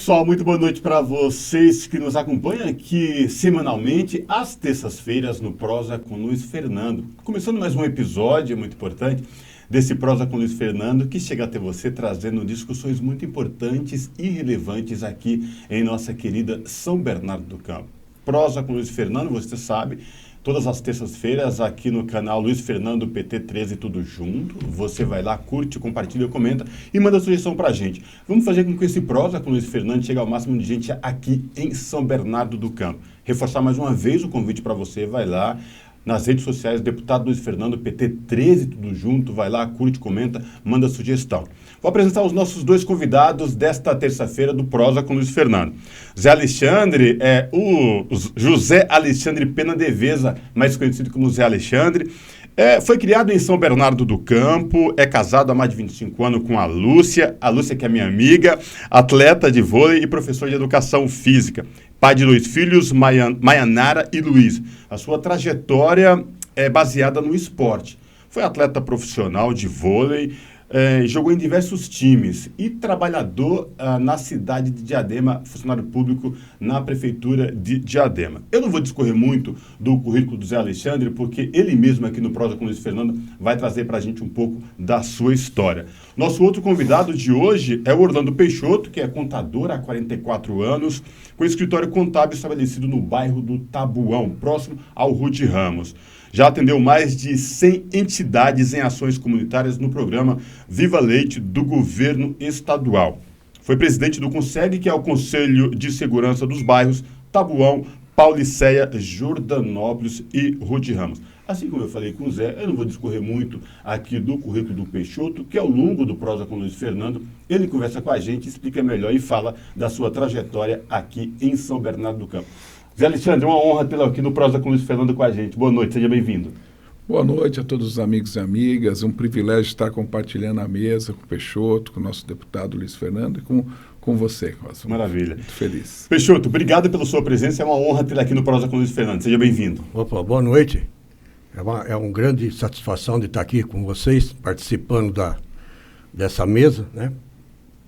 pessoal, muito boa noite para vocês que nos acompanham aqui semanalmente, às terças-feiras, no Prosa com Luiz Fernando. Começando mais um episódio muito importante desse Prosa com Luiz Fernando, que chega até você trazendo discussões muito importantes e relevantes aqui em nossa querida São Bernardo do Campo. Prosa com Luiz Fernando, você sabe, todas as terças-feiras aqui no canal Luiz Fernando PT13 tudo junto. Você vai lá, curte, compartilha, comenta e manda sugestão pra gente. Vamos fazer com que esse Prosa com Luiz Fernando chegue ao máximo de gente aqui em São Bernardo do Campo. Reforçar mais uma vez o convite para você, vai lá nas redes sociais, deputado Luiz Fernando PT13 tudo junto, vai lá, curte, comenta, manda sugestão. Vou apresentar os nossos dois convidados desta terça-feira do Prosa com Luiz Fernando. Zé Alexandre é o José Alexandre Pena Deveza, mais conhecido como Zé Alexandre. Foi criado em São Bernardo do Campo, é casado há mais de 25 anos com a Lúcia que é minha amiga, atleta de vôlei e professor de educação física. Pai de 2 filhos, Mayanara e Luiz. A sua trajetória é baseada no esporte. Foi atleta profissional de vôlei, jogou em diversos times e trabalhador na cidade de Diadema, funcionário público na prefeitura de Diadema. Eu não vou discorrer muito do currículo do Zé Alexandre, porque ele mesmo aqui no Prosa com Luiz Fernando vai trazer para a gente um pouco da sua história. Nosso outro convidado de hoje é o Orlando Peixoto, que é contador há 44 anos, com escritório contábil estabelecido no bairro do Tabuão, próximo ao Rude Ramos. Já atendeu mais de 100 entidades em ações comunitárias no programa Viva Leite do governo estadual. Foi presidente do CONSEG, que é o Conselho de Segurança dos Bairros Tabuão, Paulicéia, Jordanópolis e Rude Ramos. Assim como eu falei com o Zé, eu não vou discorrer muito aqui do currículo do Peixoto, que ao longo do Prosa com o Luiz Fernando, ele conversa com a gente, explica melhor e fala da sua trajetória aqui em São Bernardo do Campo. Zé Alexandre, uma honra tê-lo aqui no Prosa com o Luiz Fernando com a gente. Boa noite, seja bem-vindo. Boa noite a todos os amigos e amigas. Um privilégio estar compartilhando a mesa com o Peixoto, com o nosso deputado Luiz Fernando e com você, Cosmo. Maravilha. Muito feliz. Peixoto, obrigado pela sua presença. É uma honra tê-lo aqui no Prosa com o Luiz Fernando. Seja bem-vindo. Opa, boa noite. É uma grande satisfação de estar aqui com vocês, participando dessa mesa, né?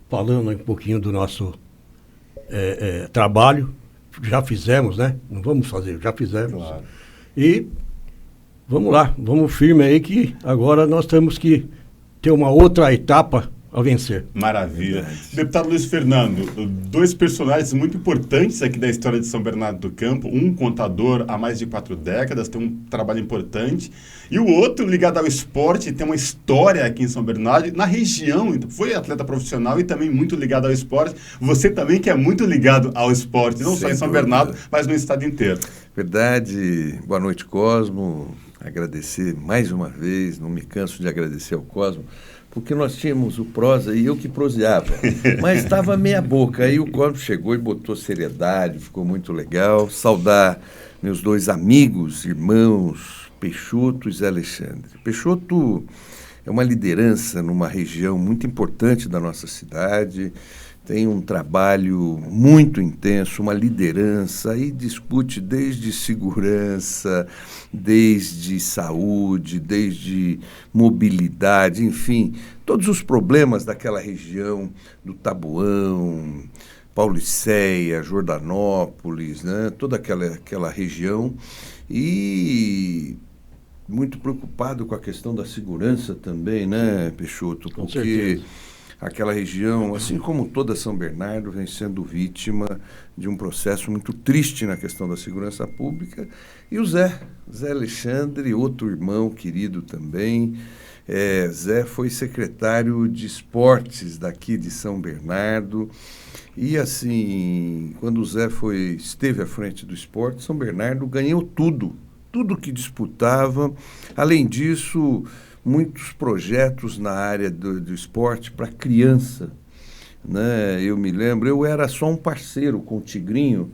Falando um pouquinho do nosso trabalho. Já fizemos, né? Não vamos fazer, já fizemos. Claro. E vamos lá, vamos firme aí que agora nós temos que ter uma outra etapa a vencer. Maravilha. Deputado Luiz Fernando, 2 personagens muito importantes aqui da história de São Bernardo do Campo, um contador há mais de 4 décadas, tem um trabalho importante, e o outro ligado ao esporte, tem uma história aqui em São Bernardo, na região, foi atleta profissional e também muito ligado ao esporte. Você também que é muito ligado ao esporte, não só em São Bernardo, mas no estado inteiro. Verdade. Boa noite, Cosmo. Agradecer mais uma vez, não me canso de agradecer ao Cosmo, porque nós tínhamos o Prosa e eu que proseava, mas estava meia boca. Aí o Cosmo chegou e botou seriedade, ficou muito legal. Saudar meus 2 amigos, irmãos, Peixoto e Zé Alexandre. Peixoto é uma liderança numa região muito importante da nossa cidade, tem um trabalho muito intenso, uma liderança, e discute desde segurança, desde saúde, desde mobilidade, enfim, todos os problemas daquela região do Tabuão, Paulicéia, Jordanópolis, né? Toda aquela região, e muito preocupado com a questão da segurança também, né, Peixoto? Porque aquela região, assim como toda São Bernardo, vem sendo vítima de um processo muito triste na questão da segurança pública. E o Zé Alexandre, outro irmão querido também. Zé foi secretário de esportes daqui de São Bernardo. E assim, quando o Zé esteve à frente do esporte, São Bernardo ganhou tudo que disputava. Além disso, muitos projetos na área do esporte para criança, né? Eu me lembro, eu era só um parceiro com o Tigrinho,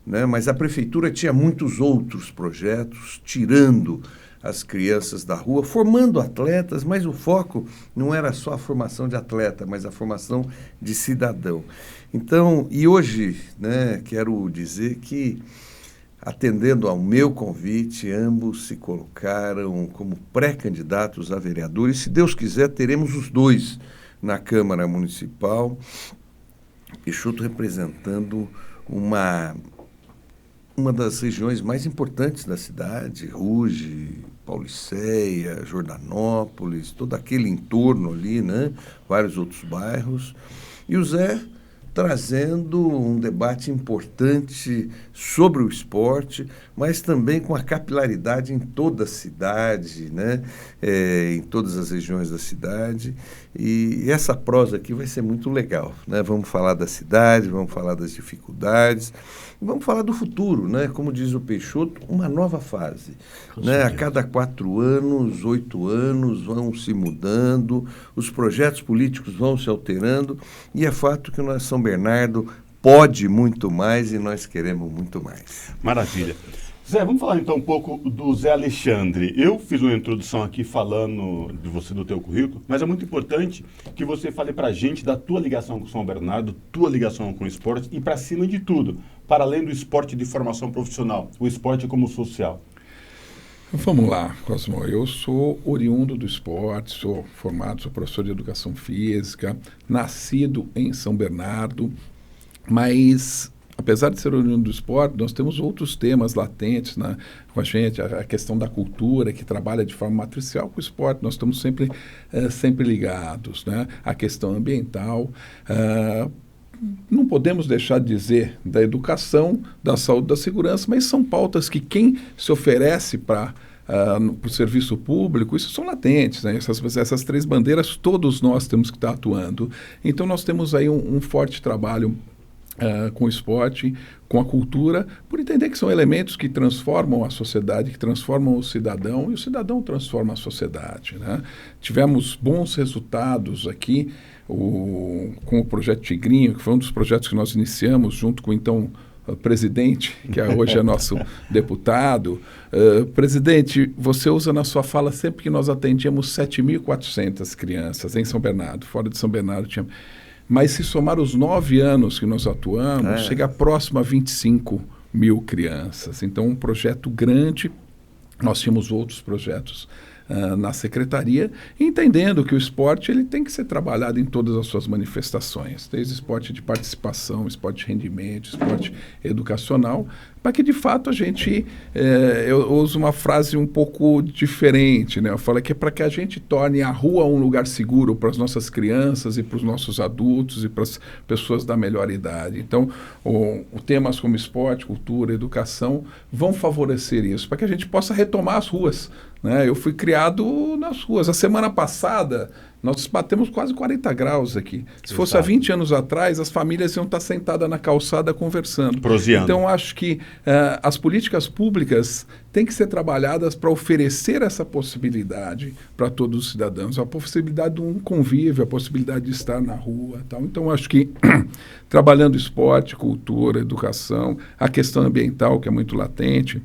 né? Mas a prefeitura tinha muitos outros projetos, tirando as crianças da rua, formando atletas, mas o foco não era só a formação de atleta, mas a formação de cidadão. Então, e hoje, né, quero dizer que, atendendo ao meu convite, ambos se colocaram como pré-candidatos a vereadores. Se Deus quiser, teremos os 2 na Câmara Municipal. Peixoto representando uma das regiões mais importantes da cidade, Ruge, Paulicéia, Jordanópolis, todo aquele entorno ali, né? Vários outros bairros. E o Zé trazendo um debate importante sobre o esporte, mas também com a capilaridade em toda a cidade, né? Em todas as regiões da cidade. E essa prosa aqui vai ser muito legal, né? Vamos falar da cidade, vamos falar das dificuldades, e vamos falar do futuro, né? Como diz o Peixoto, uma nova fase, né? A cada 4 anos, 8 anos vão se mudando, os projetos políticos vão se alterando, e é fato que nós, São Bernardo, pode muito mais e nós queremos muito mais. Maravilha. Zé, vamos falar então um pouco do Zé Alexandre. Eu fiz uma introdução aqui falando de você, do teu currículo, mas é muito importante que você fale pra gente da tua ligação com São Bernardo, tua ligação com o esporte e, para cima de tudo, para além do esporte de formação profissional, o esporte como social. Vamos lá, Cosmo. Eu sou oriundo do esporte, sou formado, sou professor de educação física, nascido em São Bernardo, mas apesar de ser oriundo do esporte, nós temos outros temas latentes com a gente, a questão da cultura, que trabalha de forma matricial com o esporte, nós estamos sempre ligados, né? A questão ambiental, não podemos deixar de dizer da educação, da saúde, da segurança, mas são pautas que quem se oferece para o serviço público, isso são latentes, né? Essas 3 bandeiras, todos nós temos que estar atuando. Então nós temos aí um forte trabalho com o esporte, com a cultura, por entender que são elementos que transformam a sociedade, que transformam o cidadão, e o cidadão transforma a sociedade, né? Tivemos bons resultados aqui com o Projeto Tigrinho, que foi um dos projetos que nós iniciamos junto com então o presidente, que hoje é nosso deputado. Presidente, você usa na sua fala sempre que nós atendíamos 7.400 crianças em São Bernardo, fora de São Bernardo tinha... Mas se somar os 9 anos que nós atuamos, chega próximo a 25 mil crianças. Então, um projeto grande. Nós tínhamos outros projetos na secretaria, entendendo que o esporte ele tem que ser trabalhado em todas as suas manifestações, desde esporte de participação, esporte de rendimento, esporte educacional, para que de fato a gente, eu uso uma frase um pouco diferente, né? Eu falo que é para que a gente torne a rua um lugar seguro para as nossas crianças e para os nossos adultos e para as pessoas da melhor idade. Então, temas como esporte, cultura, educação vão favorecer isso, para que a gente possa retomar as ruas, né? Eu fui criado nas ruas. A semana passada, nós batemos quase 40 graus aqui. Se fosse há 20 anos atrás, as famílias iam estar sentadas na calçada conversando. Proseando. Então, acho que as políticas públicas têm que ser trabalhadas para oferecer essa possibilidade para todos os cidadãos, a possibilidade de um convívio, a possibilidade de estar na rua. Tal. Então, acho que trabalhando esporte, cultura, educação, a questão ambiental, que é muito latente.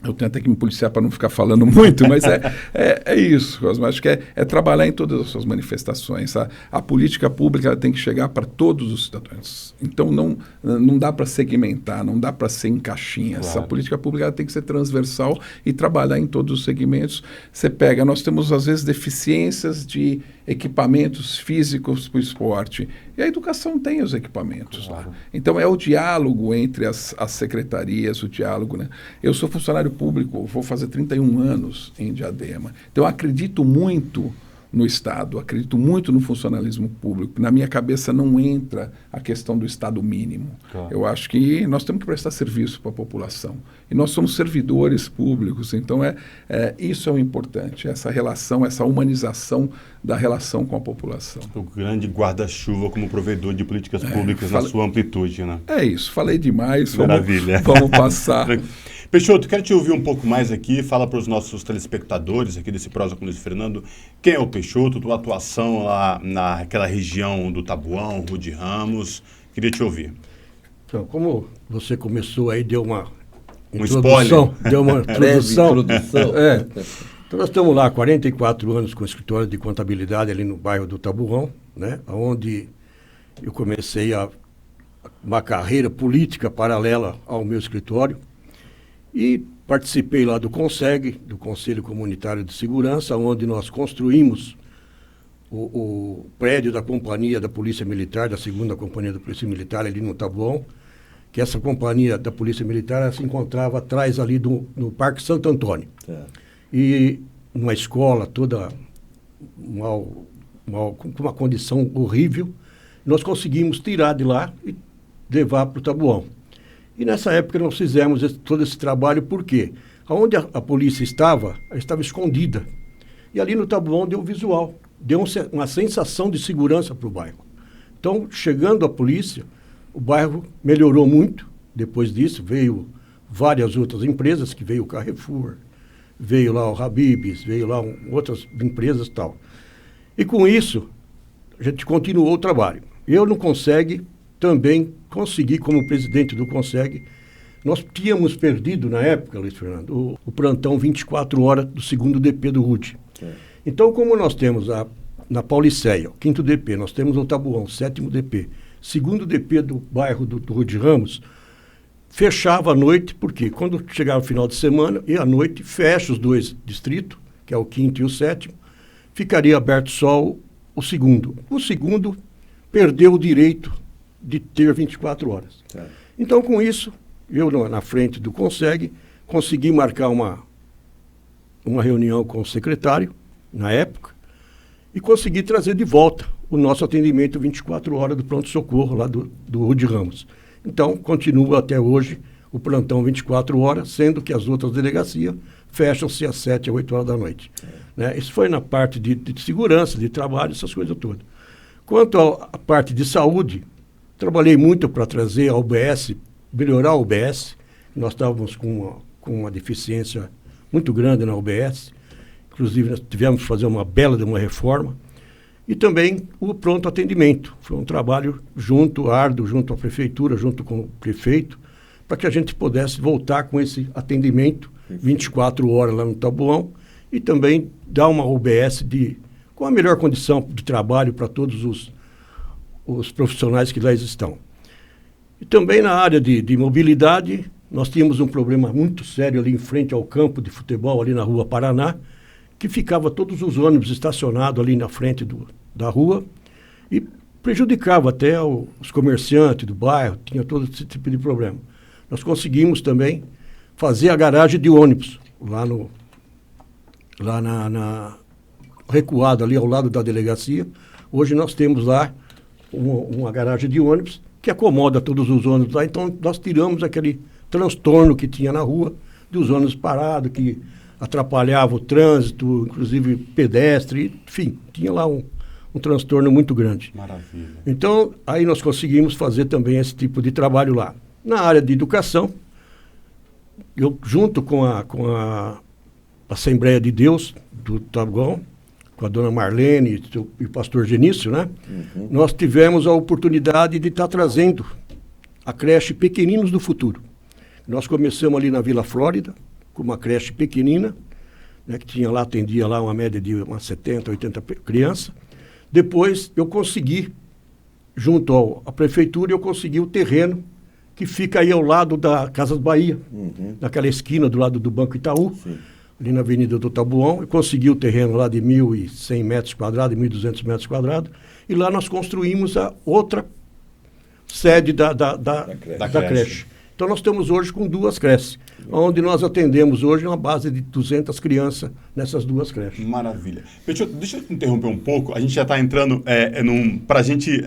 Eu tenho até que me policiar para não ficar falando muito, mas é isso, Cosmo. Acho que é trabalhar em todas as suas manifestações. A política pública tem que chegar para todos os cidadãos. Então, não dá para segmentar, não dá para ser em caixinhas. Claro. A política pública tem que ser transversal e trabalhar em todos os segmentos. Você pega, nós temos, às vezes, deficiências de equipamentos físicos para o esporte. E a educação tem os equipamentos lá. Então, é o diálogo entre as secretarias, o diálogo, né? Eu sou funcionário público, vou fazer 31 anos em Diadema. Então, eu acredito muito no Estado, acredito muito no funcionalismo público. Na minha cabeça não entra a questão do Estado mínimo. Claro. Eu acho que nós temos que prestar serviço para a população. E nós somos servidores públicos, então isso é o importante, essa relação, essa humanização da relação com a população. O grande guarda-chuva como provedor de políticas públicas na sua amplitude, né? É isso, falei demais. Maravilha. Vamos passar. Peixoto, quero te ouvir um pouco mais aqui, fala para os nossos telespectadores aqui desse Prosa com Luiz Fernando, quem é o Peixoto, tua atuação lá naquela região do Tabuão, Rua de Ramos, queria te ouvir. Então, como você começou aí, deu uma introdução. Deu uma introdução. Então nós estamos lá há 44 anos com o escritório de contabilidade ali no bairro do Tabuão, né? Onde eu comecei uma carreira política paralela ao meu escritório. E participei lá do CONSEG, do Conselho Comunitário de Segurança, onde nós construímos o prédio da companhia da Polícia Militar, da 2ª Companhia da Polícia Militar, ali no Taboão, que essa companhia da Polícia Militar ela se encontrava atrás ali no Parque Santo Antônio. E uma escola toda com uma condição horrível, nós conseguimos tirar de lá e levar para o Taboão. E nessa época nós fizemos todo esse trabalho, por quê? Onde a polícia estava, ela estava escondida. E ali no Taboão deu visual, deu uma sensação de segurança para o bairro. Então, chegando a polícia, o bairro melhorou muito. Depois disso, veio várias outras empresas, que veio o Carrefour, veio lá o Habib's, veio lá outras empresas e tal. E com isso, a gente continuou o trabalho. Eu no Conseg também consegui, como presidente do Conseg, nós tínhamos perdido na época, Luiz Fernando, o plantão 24 horas do 2º DP do RUD. Então, como nós temos na Pauliceia, o 5º DP, nós temos o Taboão, 7º DP, 2º DP do bairro do RUD Ramos, fechava à noite, porque quando chegava o final de semana, e à noite fecha os 2 distritos, que é o 5º e o 7º, ficaria aberto só o 2º. O 2º perdeu o direito de ter 24 horas. Então, com isso, eu na frente do Conseg, consegui marcar uma reunião com o secretário, na época, e consegui trazer de volta o nosso atendimento 24 horas do pronto-socorro lá do RUD Ramos. Então, continua até hoje o plantão 24 horas, sendo que as outras delegacias fecham-se às 7 a 8 horas da noite. Né? Isso foi na parte de segurança, de trabalho, essas coisas todas. Quanto à parte de saúde, trabalhei muito para trazer a UBS, melhorar a UBS. Nós estávamos com uma deficiência muito grande na UBS. Inclusive, nós tivemos que fazer uma bela de uma reforma. E também o pronto atendimento. Foi um trabalho árduo, junto à prefeitura, junto com o prefeito, para que a gente pudesse voltar com esse atendimento 24 horas lá no Taboão e também dar uma UBS com a melhor condição de trabalho para todos os profissionais que lá estão. E também na área de mobilidade, nós tínhamos um problema muito sério ali em frente ao campo de futebol, ali na Rua Paraná, que ficava todos os ônibus estacionados ali na frente da rua e prejudicava até os comerciantes do bairro, tinha todo esse tipo de problema. Nós conseguimos também fazer a garagem de ônibus, recuado ali ao lado da delegacia. Hoje nós temos lá uma garagem de ônibus que acomoda todos os ônibus lá, então nós tiramos aquele transtorno que tinha na rua, dos ônibus parados, que atrapalhava o trânsito, inclusive pedestre, enfim, tinha lá um transtorno muito grande. Maravilha. Então, aí nós conseguimos fazer também esse tipo de trabalho lá. Na área de educação, eu junto com a Assembleia de Deus do Taboão, com a dona Marlene e o pastor Genício, né? Nós tivemos a oportunidade de estar trazendo a creche Pequeninos do Futuro. Nós começamos ali na Vila Flórida, com uma creche pequenina, né, que atendia lá uma média de umas 70, 80 crianças. Depois eu consegui, junto à prefeitura, eu consegui o terreno que fica aí ao lado da Casas Bahia, naquela esquina do lado do Banco Itaú, ali na Avenida do Taboão. Eu consegui o terreno lá de 1.100 metros quadrados, 1.200 metros quadrados, e lá nós construímos a outra sede da creche. Então, nós estamos hoje com 2 creches, onde nós atendemos hoje uma base de 200 crianças nessas 2 creches. Maravilha. Deixa eu te interromper um pouco. A gente já está entrando para a gente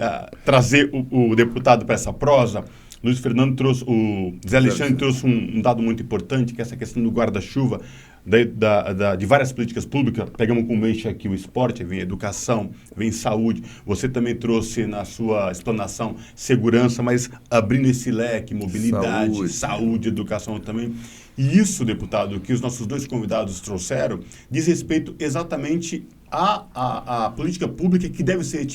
trazer o deputado para essa prosa. Luiz Fernando trouxe, o Zé Alexandre trouxe um dado muito importante, que é essa questão do guarda-chuva, de várias políticas públicas. Pegamos como eixo aqui o esporte, vem educação, vem saúde. Você também trouxe na sua explanação segurança, mas abrindo esse leque, mobilidade, saúde, educação também. E isso, deputado, que os nossos 2 convidados trouxeram, diz respeito exatamente à política pública que deve ser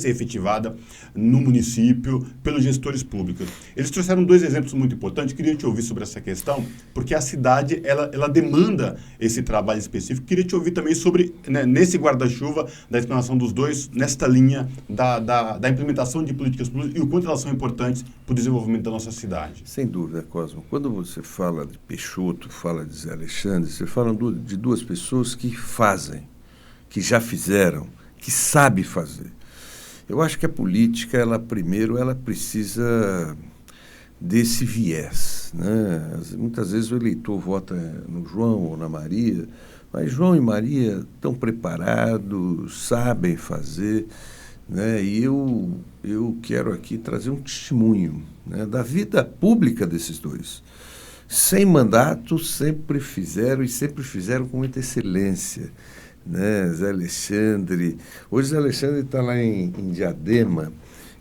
efetivada no município pelos gestores públicos. Eles trouxeram 2 exemplos muito importantes. Queria te ouvir sobre essa questão, porque a cidade ela demanda esse trabalho específico. Queria te ouvir também sobre, né, nesse guarda-chuva, da explanação dos 2, nesta linha da implementação de políticas públicas e o quanto elas são importantes para o desenvolvimento da nossa cidade. Sem dúvida, Cosmo. Quando você fala de Peixoto, fala de Zé Alexandre, você fala de 2 pessoas que fazem, que já fizeram que sabe fazer. Eu acho que a política, ela precisa desse viés, né? Muitas vezes o eleitor vota no João ou na Maria, mas João e Maria estão preparados, sabem fazer, né? E eu quero aqui trazer um testemunho, né, da vida pública desses dois. Sem mandato, sempre fizeram com muita excelência, né? Zé Alexandre. Hoje Zé Alexandre está lá em Diadema,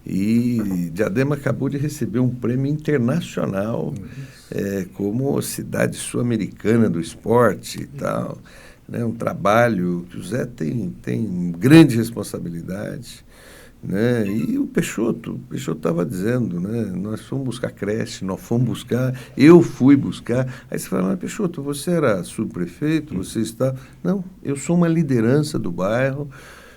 e Diadema acabou de receber um prêmio internacional como cidade sul-americana do esporte e tal, né? Um trabalho que o Zé tem grande responsabilidade, né? E o Peixoto estava dizendo, né? Nós fomos buscar creche, eu fui buscar. Aí você fala, mas Peixoto, você era subprefeito, você está... Não, eu sou uma liderança do bairro,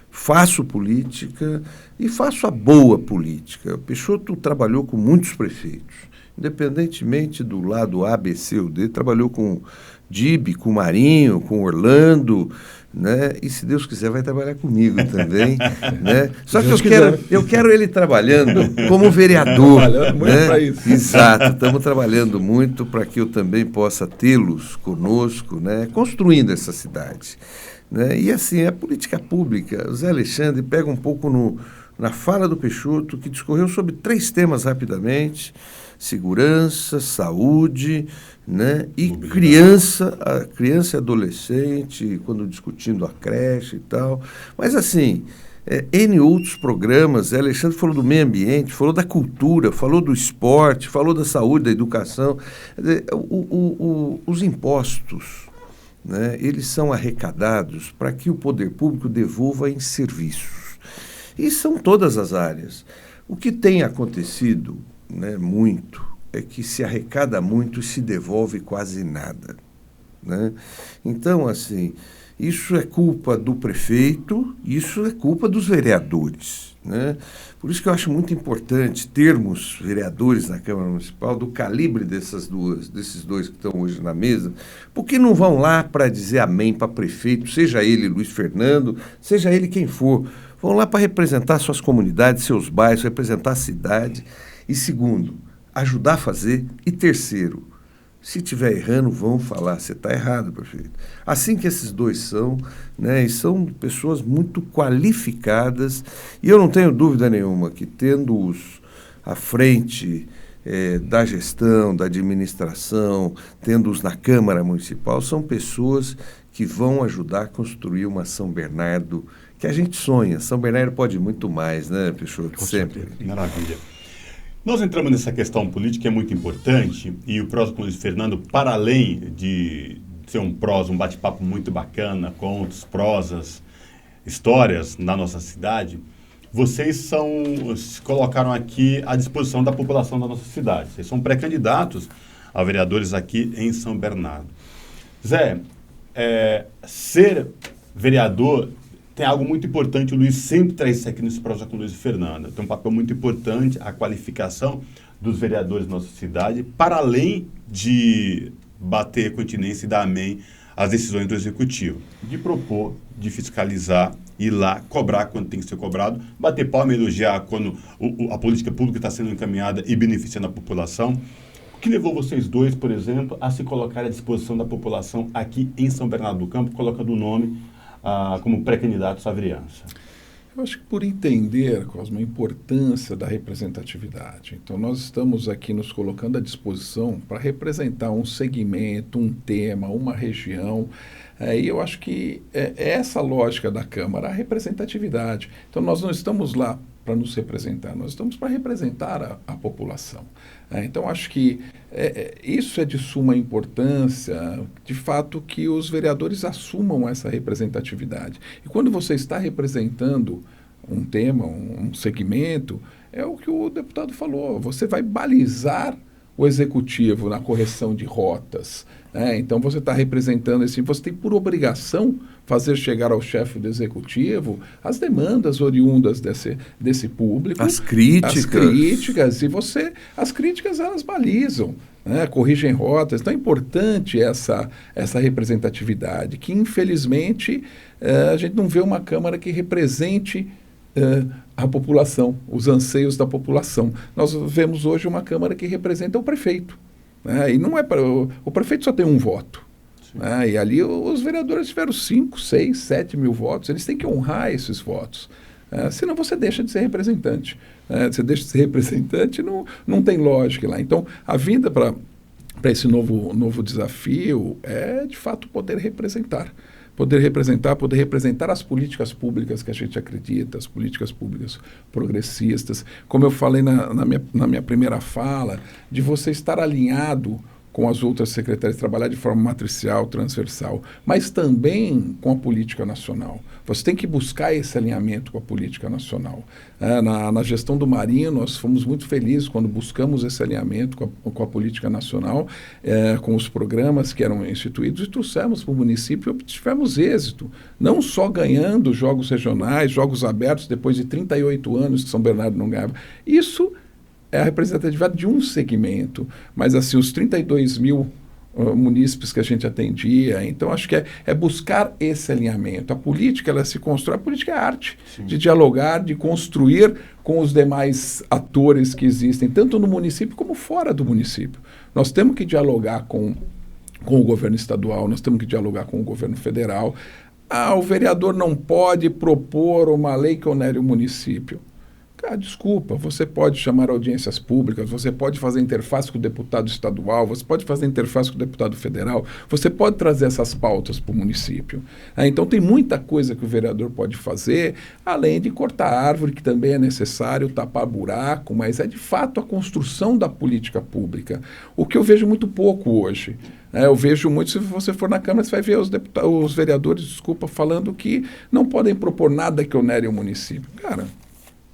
faço política e faço a boa política. O Peixoto trabalhou com muitos prefeitos, independentemente do lado A, B, C ou D, trabalhou com Dib, com Marinho, com Orlando, né? E se Deus quiser vai trabalhar comigo também, né? Só que eu quero ele trabalhando como vereador, trabalhando muito, né? para isso. Exato, estamos trabalhando muito para que eu também possa tê-los conosco, né? Construindo essa cidade, né? E assim, a política pública, o Zé Alexandre pega um pouco na fala do Peixoto, que discorreu sobre 3 temas rapidamente: segurança, saúde, né? E criança e adolescente, quando discutindo a creche e tal. Mas assim, N outros programas. Alexandre falou do meio ambiente, falou da cultura, falou do esporte, falou da saúde, da educação. Os impostos, né, eles são arrecadados para que o poder público devolva em serviços. E são todas as áreas. O que tem acontecido, né, muito, é que se arrecada muito e se devolve quase nada, né? Então, assim, isso é culpa do prefeito, isso é culpa dos vereadores, né? Por isso que eu acho muito importante termos vereadores na Câmara Municipal do calibre desses dois que estão hoje na mesa, porque não vão lá para dizer amém para prefeito, seja ele Luiz Fernando, seja ele quem for, vão lá para representar suas comunidades, seus bairros, representar a cidade. E segundo, ajudar a fazer. E terceiro, se estiver errando, vão falar, você está errado, prefeito. Assim que esses dois são, né, e são pessoas muito qualificadas, e eu não tenho dúvida nenhuma que, tendo-os à frente da gestão, da administração, tendo-os na Câmara Municipal, são pessoas que vão ajudar a construir uma São Bernardo que a gente sonha. São Bernardo pode muito mais, né, Peixoto? Sempre. Maravilha. Nós entramos nessa questão política que é muito importante, e o Prosa com Luiz Fernando, para além de ser um prosa, um bate-papo muito bacana, contos, prosas, histórias na nossa cidade, vocês se colocaram aqui à disposição da população da nossa cidade. Vocês são pré-candidatos a vereadores aqui em São Bernardo. Zé, ser vereador tem algo muito importante, o Luiz sempre traz isso aqui nesse Prosa com Luiz e Fernando. Tem um papel muito importante, a qualificação dos vereadores da nossa cidade, para além de bater continência e dar amém às decisões do Executivo. De propor, de fiscalizar, ir lá, cobrar quando tem que ser cobrado, bater palma e elogiar quando a política pública está sendo encaminhada e beneficiando a população. O que levou vocês dois, por exemplo, a se colocar à disposição da população aqui em São Bernardo do Campo, colocando o nome como pré-candidatos à vereança? Eu acho que por entender, Cosmo, a importância da representatividade. Então, nós estamos aqui nos colocando à disposição para representar um segmento, um tema, uma região. E eu acho que é essa lógica da Câmara, a representatividade. Então, nós não estamos lá para nos representar, nós estamos para representar a população. Então, acho que isso é de suma importância, de fato, que os vereadores assumam essa representatividade. E quando você está representando um tema, um segmento, é o que o deputado falou, você vai balizar o executivo na correção de rotas. Então, você está representando, assim, você tem por obrigação fazer chegar ao chefe do executivo as demandas oriundas desse público. As críticas. E as críticas, elas balizam. né, corrigem rotas. Então é importante essa representatividade, que infelizmente a gente não vê uma Câmara que represente a população, os anseios da população. Nós vemos hoje uma Câmara que representa o prefeito, né, e não é para o prefeito só tem um voto. Né, e ali os vereadores tiveram 5, 6, 7 mil votos, eles têm que honrar esses votos. Senão você deixa de ser representante. Você deixa de ser representante, não tem lógica lá. Então, a vinda para esse novo desafio é, de fato, poder representar. Poder representar as políticas públicas que a gente acredita, as políticas públicas progressistas. Como eu falei na minha primeira fala, de você estar alinhado com as outras secretarias, trabalhar de forma matricial, transversal, mas também com a política nacional. Você tem que buscar esse alinhamento com a política nacional. Na gestão do Marinho, nós fomos muito felizes quando buscamos esse alinhamento com a política nacional, com os programas que eram instituídos, e trouxemos para o município e obtivemos êxito. Não só ganhando jogos regionais, jogos abertos, depois de 38 anos que São Bernardo não ganhava. Isso é a representatividade de um segmento, mas assim, os 32 mil munícipes que a gente atendia, então acho que é buscar esse alinhamento. A política, ela se constrói, a política é arte, sim, de dialogar, de construir com os demais atores que existem, tanto no município como fora do município. Nós temos que dialogar com o governo estadual, nós temos que dialogar com o governo federal. O vereador não pode propor uma lei que onere o município. Desculpa, você pode chamar audiências públicas, você pode fazer interface com o deputado estadual, você pode fazer interface com o deputado federal, você pode trazer essas pautas para o município. Então tem muita coisa que o vereador pode fazer, além de cortar árvore, que também é necessário, tapar buraco, mas é de fato a construção da política pública. O que eu vejo muito pouco hoje. Eu vejo muito, se você for na Câmara, você vai ver os vereadores, falando que não podem propor nada que onere o município.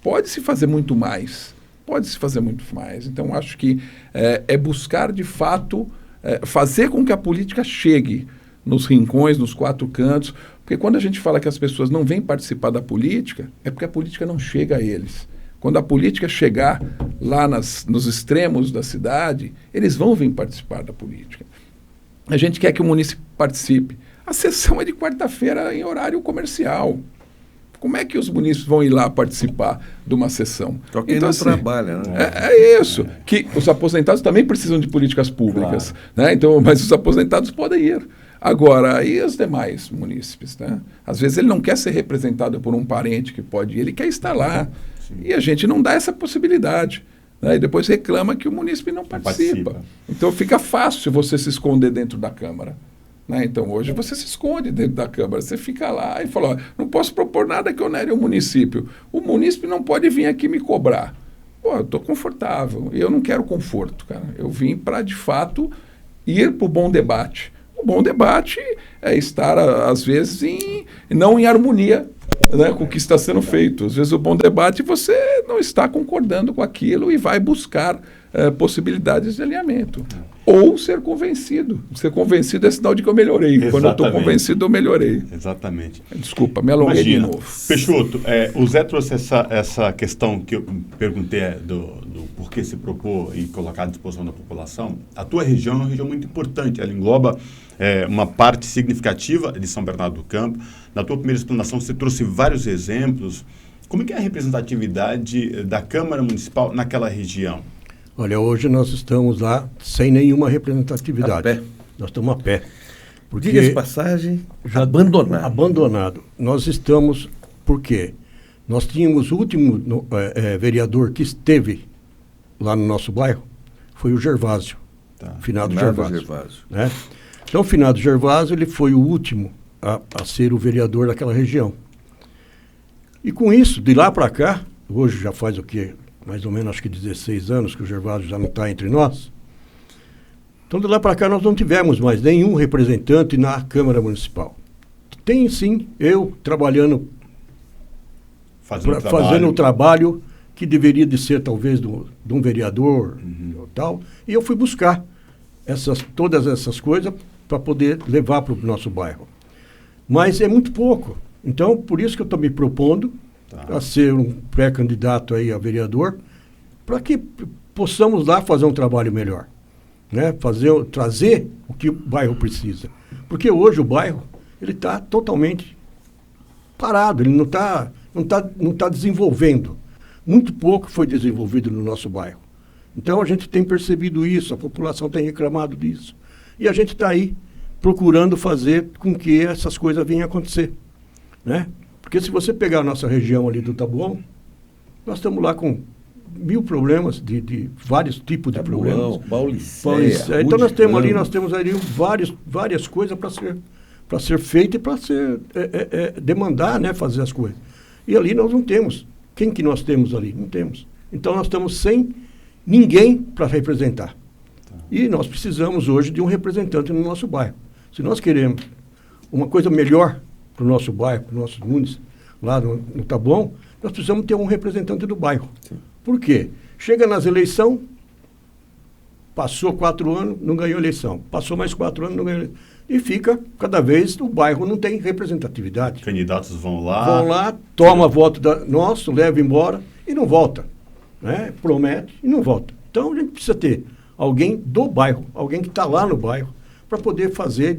Pode-se fazer muito mais. Então, acho que é buscar, de fato, fazer com que a política chegue nos rincões, nos 4 cantos, porque quando a gente fala que as pessoas não vêm participar da política, é porque a política não chega a eles. Quando a política chegar lá nos extremos da cidade, eles vão vir participar da política. A gente quer que o município participe. A sessão é de quarta-feira em horário comercial. Como é que os munícipes vão ir lá participar de uma sessão? Só quem não trabalha, né? É isso. Que os aposentados também precisam de políticas públicas. Claro. Né? Então, mas os aposentados podem ir. Agora, e os demais munícipes? Né? Às vezes ele não quer ser representado por um parente que pode ir, ele quer estar lá. Sim. E a gente não dá essa possibilidade. Né? E depois reclama que o munícipe não participa. Então fica fácil você se esconder dentro da Câmara. Então, hoje você se esconde dentro da Câmara, você fica lá e fala, não posso propor nada que onere o município. O município não pode vir aqui me cobrar. Eu estou confortável e eu não quero conforto, cara. Eu vim para, de fato, ir para o bom debate. O bom debate é estar, às vezes, não em harmonia, né, com o que está sendo feito. Às vezes o bom debate você não está concordando com aquilo e vai buscar possibilidades de alinhamento. Ou ser convencido. Ser convencido é sinal de que eu melhorei. Exatamente. Quando eu estou convencido, eu melhorei. Exatamente. Desculpa, me alonguei de novo. Peixoto, o Zé trouxe essa questão que eu perguntei do porquê se propor e colocar à disposição da população. A tua região é uma região muito importante. Ela engloba uma parte significativa de São Bernardo do Campo. Na tua primeira explanação, você trouxe vários exemplos. Como é que é a representatividade da Câmara Municipal naquela região? Olha, hoje nós estamos lá sem nenhuma representatividade. A pé. Nós estamos a pé. Diga de passagem, já abandonado. Nós estamos, por quê? Nós tínhamos o último vereador que esteve lá no nosso bairro, foi o Gervásio. Finado Gervásio. Né? Então, o finado Gervásio, ele foi o último a ser o vereador daquela região. E com isso, de lá para cá, hoje já faz o quê? Mais ou menos, acho que 16 anos que o Gervásio já não está entre nós. Então, de lá para cá, nós não tivemos mais nenhum representante na Câmara Municipal. Tem, sim, eu trabalhando, fazendo o trabalho que deveria de ser, talvez, de um vereador, tal. E eu fui buscar todas essas coisas para poder levar para o nosso bairro. Mas é muito pouco. Então, por isso que eu estou me propondo a ser um pré-candidato aí a vereador, para que possamos lá fazer um trabalho melhor. né? Trazer o que o bairro precisa. Porque hoje o bairro ele está totalmente parado, ele não tá desenvolvendo. Muito pouco foi desenvolvido no nosso bairro. Então a gente tem percebido isso, a população tem reclamado disso. E a gente está aí procurando fazer com que essas coisas venham a acontecer, né? Porque se você pegar a nossa região ali do Taboão, nós estamos lá com 1000 problemas, de vários tipos de problemas. Paulicéia. Então nós temos ali várias coisas para ser feito e para ser demandar, né, fazer as coisas. E ali nós não temos. Quem que nós temos ali? Não temos. Então nós estamos sem ninguém para representar. E nós precisamos hoje de um representante no nosso bairro. Se nós queremos uma coisa melhor para o nosso bairro, para os nossos munícipes, lá no Taboão, nós precisamos ter um representante do bairro. Sim. Por quê? Chega nas eleições, passou 4 anos, não ganhou eleição. Passou mais 4 anos, não ganhou eleição. E fica, cada vez, o bairro não tem representatividade. Candidatos vão lá, toma voto nosso, leva embora e não volta. Né? Promete e não volta. Então a gente precisa ter alguém do bairro, alguém que está lá no bairro, para poder fazer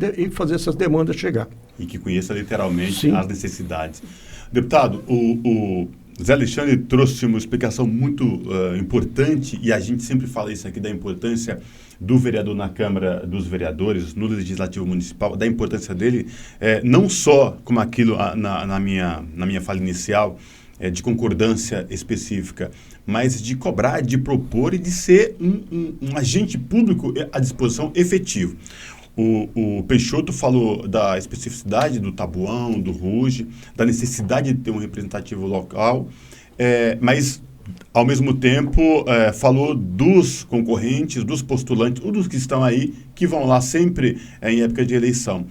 essas demandas chegar. E que conheça literalmente Sim. as necessidades. Deputado, o Zé Alexandre trouxe uma explicação muito importante, e a gente sempre fala isso aqui, da importância do vereador na Câmara dos Vereadores, no Legislativo Municipal, da importância dele, não só como aquilo na minha fala inicial, de concordância específica, mas de cobrar, de propor e de ser um agente público à disposição efetivo. O Peixoto falou da especificidade do Taboão, do Ruge, da necessidade de ter um representativo local, mas, ao mesmo tempo, falou dos concorrentes, dos postulantes, ou dos que estão aí, que vão lá sempre em época de eleição.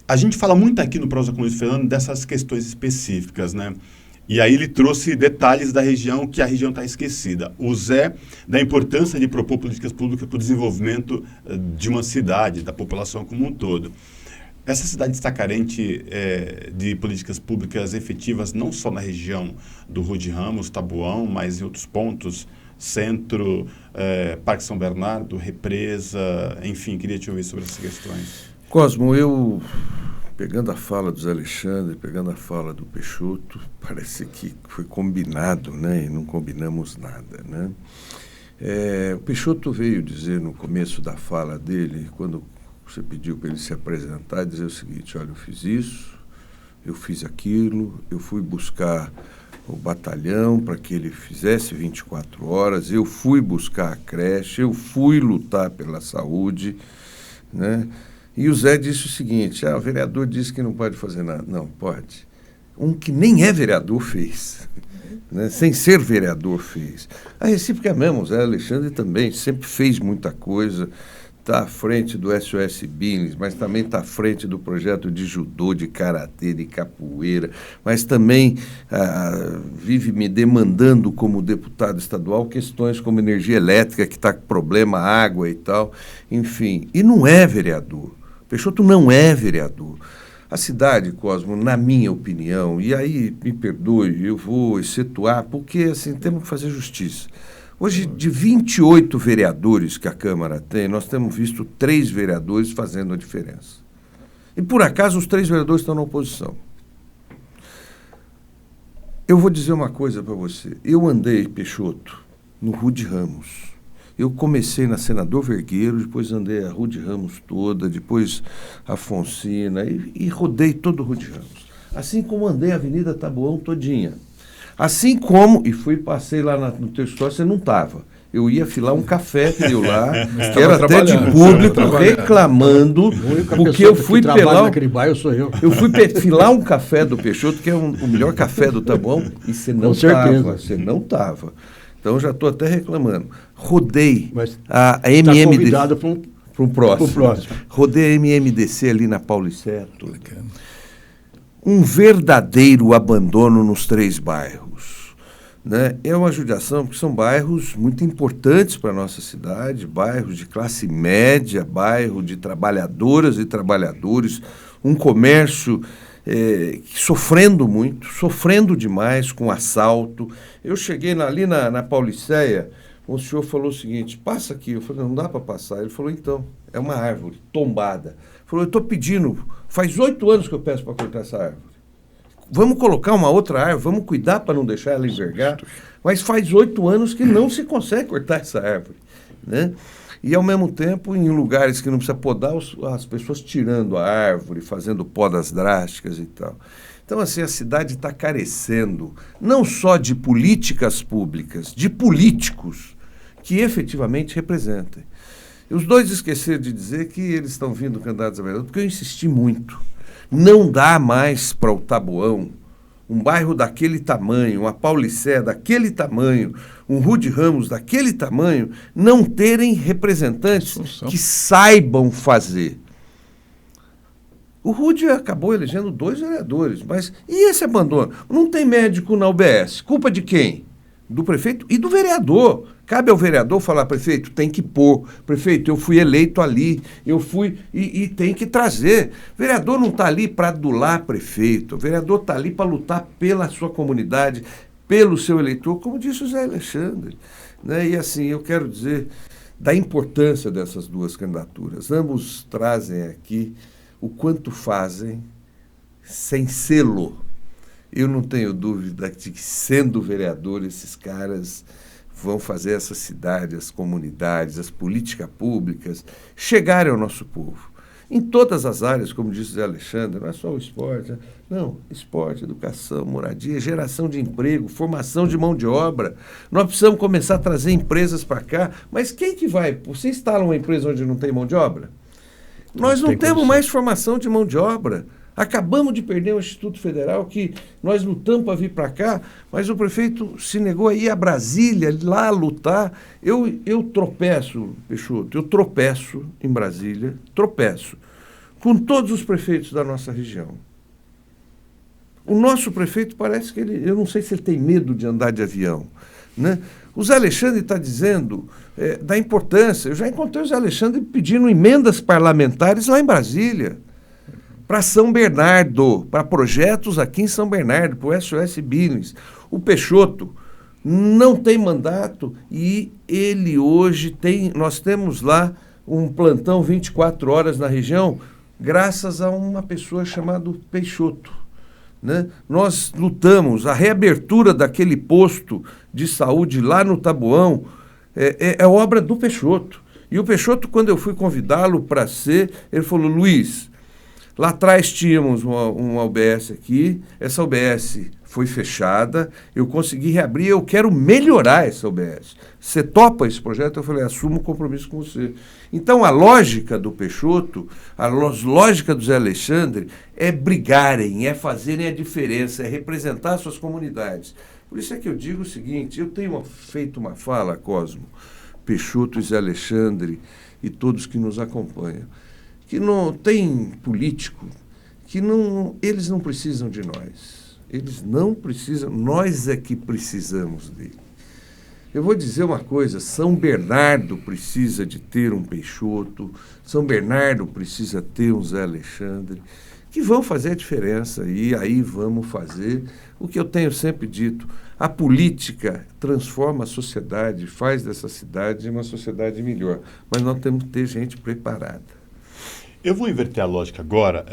A gente fala muito aqui no Prosa com Luiz Fernando dessas questões específicas, né? E aí ele trouxe detalhes da região, que a região está esquecida. O Zé, da importância de propor políticas públicas para o desenvolvimento de uma cidade, da população como um todo. Essa cidade está carente de políticas públicas efetivas, não só na região do Rude Ramos, Taboão, mas em outros pontos, Centro, Parque São Bernardo, Represa, enfim, queria te ouvir sobre essas questões. Cosmo, eu... Pegando a fala do Zé Alexandre, pegando a fala do Peixoto, parece que foi combinado, né? E não combinamos nada, né? O Peixoto veio dizer no começo da fala dele, quando você pediu para ele se apresentar, dizer o seguinte: olha, eu fiz isso, eu fiz aquilo, eu fui buscar o batalhão para que ele fizesse 24 horas, eu fui buscar a creche, eu fui lutar pela saúde, né? E o Zé disse o seguinte: o vereador disse que não pode fazer nada. Não, pode. Um que nem é vereador fez, né? Sem ser vereador fez. A recíproca é mesmo, o Zé Alexandre também sempre fez muita coisa, está à frente do SOS Billings, mas também está à frente do projeto de judô, de karatê, de capoeira, mas também vive me demandando como deputado estadual questões como energia elétrica, que está com problema, água e tal, enfim. E não é vereador. Peixoto não é vereador. A cidade, Cosmo, na minha opinião, e aí me perdoe, eu vou excetuar, porque assim, temos que fazer justiça. Hoje, de 28 vereadores que a Câmara tem, nós temos visto 3 vereadores fazendo a diferença. E, por acaso, os 3 vereadores estão na oposição. Eu vou dizer uma coisa para você. Eu andei, Peixoto, no Rude Ramos. Eu comecei na Senador Vergueiro, depois andei a Rude Ramos toda, depois a Afonsina, e rodei todo o Rude Ramos. Assim como andei a Avenida Taboão todinha. Assim como, passei lá no teu história, você não estava. Eu ia filar um café teu lá, que era até de público, reclamando, porque eu fui pelar... naquele bairro sou eu. Eu fui filar um café do Peixoto, que é o melhor café do Taboão, e você não estava. Você não estava. Então, já estou até reclamando. Rodei a MMDC... Está convidado para um próximo. Rodei a MMDC ali na Pauliceto. Um verdadeiro abandono nos 3 bairros. Né? É uma judiação, porque são bairros muito importantes para a nossa cidade, bairros de classe média, bairro de trabalhadoras e trabalhadores, um comércio... sofrendo muito, sofrendo demais com assalto. Eu cheguei ali na Pauliceia, o senhor falou o seguinte, passa aqui. Eu falei, não dá para passar. Ele falou, então, é uma árvore tombada. Ele falou, eu estou pedindo, faz 8 anos que eu peço para cortar essa árvore. Vamos colocar uma outra árvore, vamos cuidar para não deixar ela envergar. Mas faz 8 anos que não se consegue cortar essa árvore, né? E, ao mesmo tempo, em lugares que não precisa podar, as pessoas tirando a árvore, fazendo podas drásticas e tal. Então, assim, a cidade está carecendo não só de políticas públicas, de políticos que efetivamente representem. E os dois esqueceram de dizer que eles estão vindo candidatos a vereador, porque eu insisti muito. Não dá mais para o Taboão, um bairro daquele tamanho, uma Paulicéia daquele tamanho, um Rude Ramos daquele tamanho, não terem representantes que saibam fazer. O Rude acabou elegendo 2 vereadores, mas e esse abandono? Não tem médico na UBS. Culpa de quem? Do prefeito e do vereador. Cabe ao vereador falar, prefeito, tem que pôr. Prefeito, eu fui eleito ali, eu fui e tem que trazer. O vereador não está ali para adular prefeito. O vereador está ali para lutar pela sua comunidade, pelo seu eleitor, como disse o Zé Alexandre, né? E assim, eu quero dizer da importância dessas 2 candidaturas. Ambos trazem aqui o quanto fazem sem selo. Eu não tenho dúvida de que, sendo vereador, esses caras vão fazer essa cidade, as comunidades, as políticas públicas chegarem ao nosso povo. Em todas as áreas, como disse o Zé Alexandre, não é só o esporte. Não, esporte, educação, moradia, geração de emprego, formação de mão de obra. Nós precisamos começar a trazer empresas para cá. Mas quem que vai? Você instala uma empresa onde não tem mão de obra? Nós não temos mais formação de mão de obra. Acabamos de perder o Instituto Federal, que nós lutamos para vir para cá, mas o prefeito se negou a ir a Brasília, lá lutar. Eu tropeço, Peixoto, eu tropeço em Brasília, tropeço com todos os prefeitos da nossa região. O nosso prefeito parece que eu não sei se ele tem medo de andar de avião, né? O Zé Alexandre está dizendo da importância. Eu já encontrei o Zé Alexandre pedindo emendas parlamentares lá em Brasília, para São Bernardo, para projetos aqui em São Bernardo, para o SOS Billings. O Peixoto não tem mandato e ele hoje nós temos lá um plantão 24 horas na região, graças a uma pessoa chamada Peixoto, né? Nós lutamos, a reabertura daquele posto de saúde lá no Taboão é obra do Peixoto. E o Peixoto, quando eu fui convidá-lo para ele falou, Luiz, lá atrás tínhamos uma UBS aqui, essa UBS foi fechada, eu consegui reabrir, eu quero melhorar essa UBS. Você topa esse projeto? Eu falei, assumo o compromisso com você. Então, a lógica do Peixoto, a lógica do Zé Alexandre é brigarem, é fazerem a diferença, é representar suas comunidades. Por isso é que eu digo o seguinte, eu tenho feito uma fala, Cosmo, Peixoto e Zé Alexandre e todos que nos acompanham, que não tem político, eles não precisam de nós. Eles não precisam, nós é que precisamos dele. Eu vou dizer uma coisa, São Bernardo precisa de ter um Peixoto, São Bernardo precisa ter um Zé Alexandre, que vão fazer a diferença, e aí vamos fazer o que eu tenho sempre dito, a política transforma a sociedade, faz dessa cidade uma sociedade melhor, mas nós temos que ter gente preparada. Eu vou inverter a lógica agora,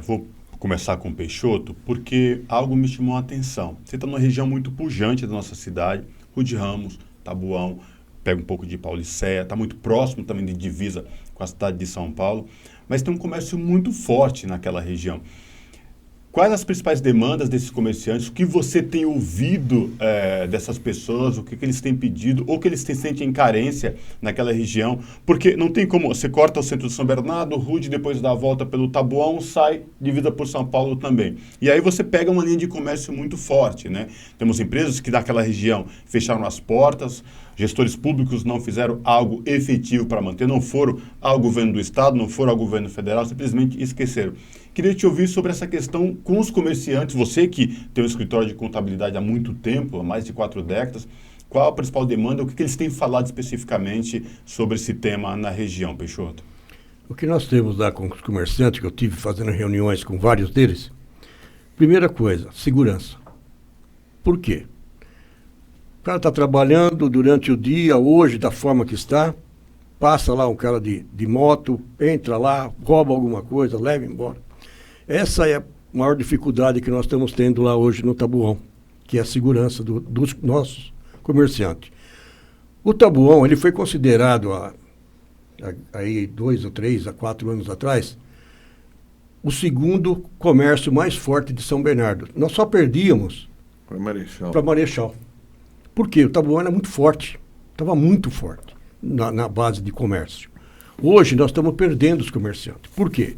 vou começar com o Peixoto, porque algo me chamou a atenção. Você está numa região muito pujante da nossa cidade, Rude Ramos, Taboão, pega um pouco de Paulicéia, está muito próximo também de divisa com a cidade de São Paulo, mas tem um comércio muito forte naquela região. Quais as principais demandas desses comerciantes? O que você tem ouvido dessas pessoas? O que eles têm pedido? Ou que eles sentem carência naquela região? Porque não tem como... Você corta o centro de São Bernardo, Rude, depois dá a volta pelo Taboão, sai divisa por São Paulo também. E aí você pega uma linha de comércio muito forte, né? Temos empresas que daquela região fecharam as portas, gestores públicos não fizeram algo efetivo para manter, não foram ao governo do Estado, não foram ao governo federal, simplesmente esqueceram. Queria te ouvir sobre essa questão com os comerciantes, você que tem um escritório de contabilidade há muito tempo, há mais de 4 décadas, qual a principal demanda, o que eles têm falado especificamente sobre esse tema na região, Peixoto? O que nós temos lá com os comerciantes, que eu tive fazendo reuniões com vários deles, primeira coisa, segurança. Por quê? cara está trabalhando durante o dia, hoje, da forma que está, passa lá um cara de moto, entra lá, rouba alguma coisa, leva embora. Essa é a maior dificuldade que nós estamos tendo lá hoje no Tabuão, que é a segurança dos nossos comerciantes. O Tabuão, ele foi considerado aí 2 ou 3 a 4 anos atrás, o segundo comércio mais forte de São Bernardo. Nós só perdíamos para Marechal. Por quê? O Tabuão era muito forte, estava muito forte na base de comércio. Hoje nós estamos perdendo os comerciantes. Por quê?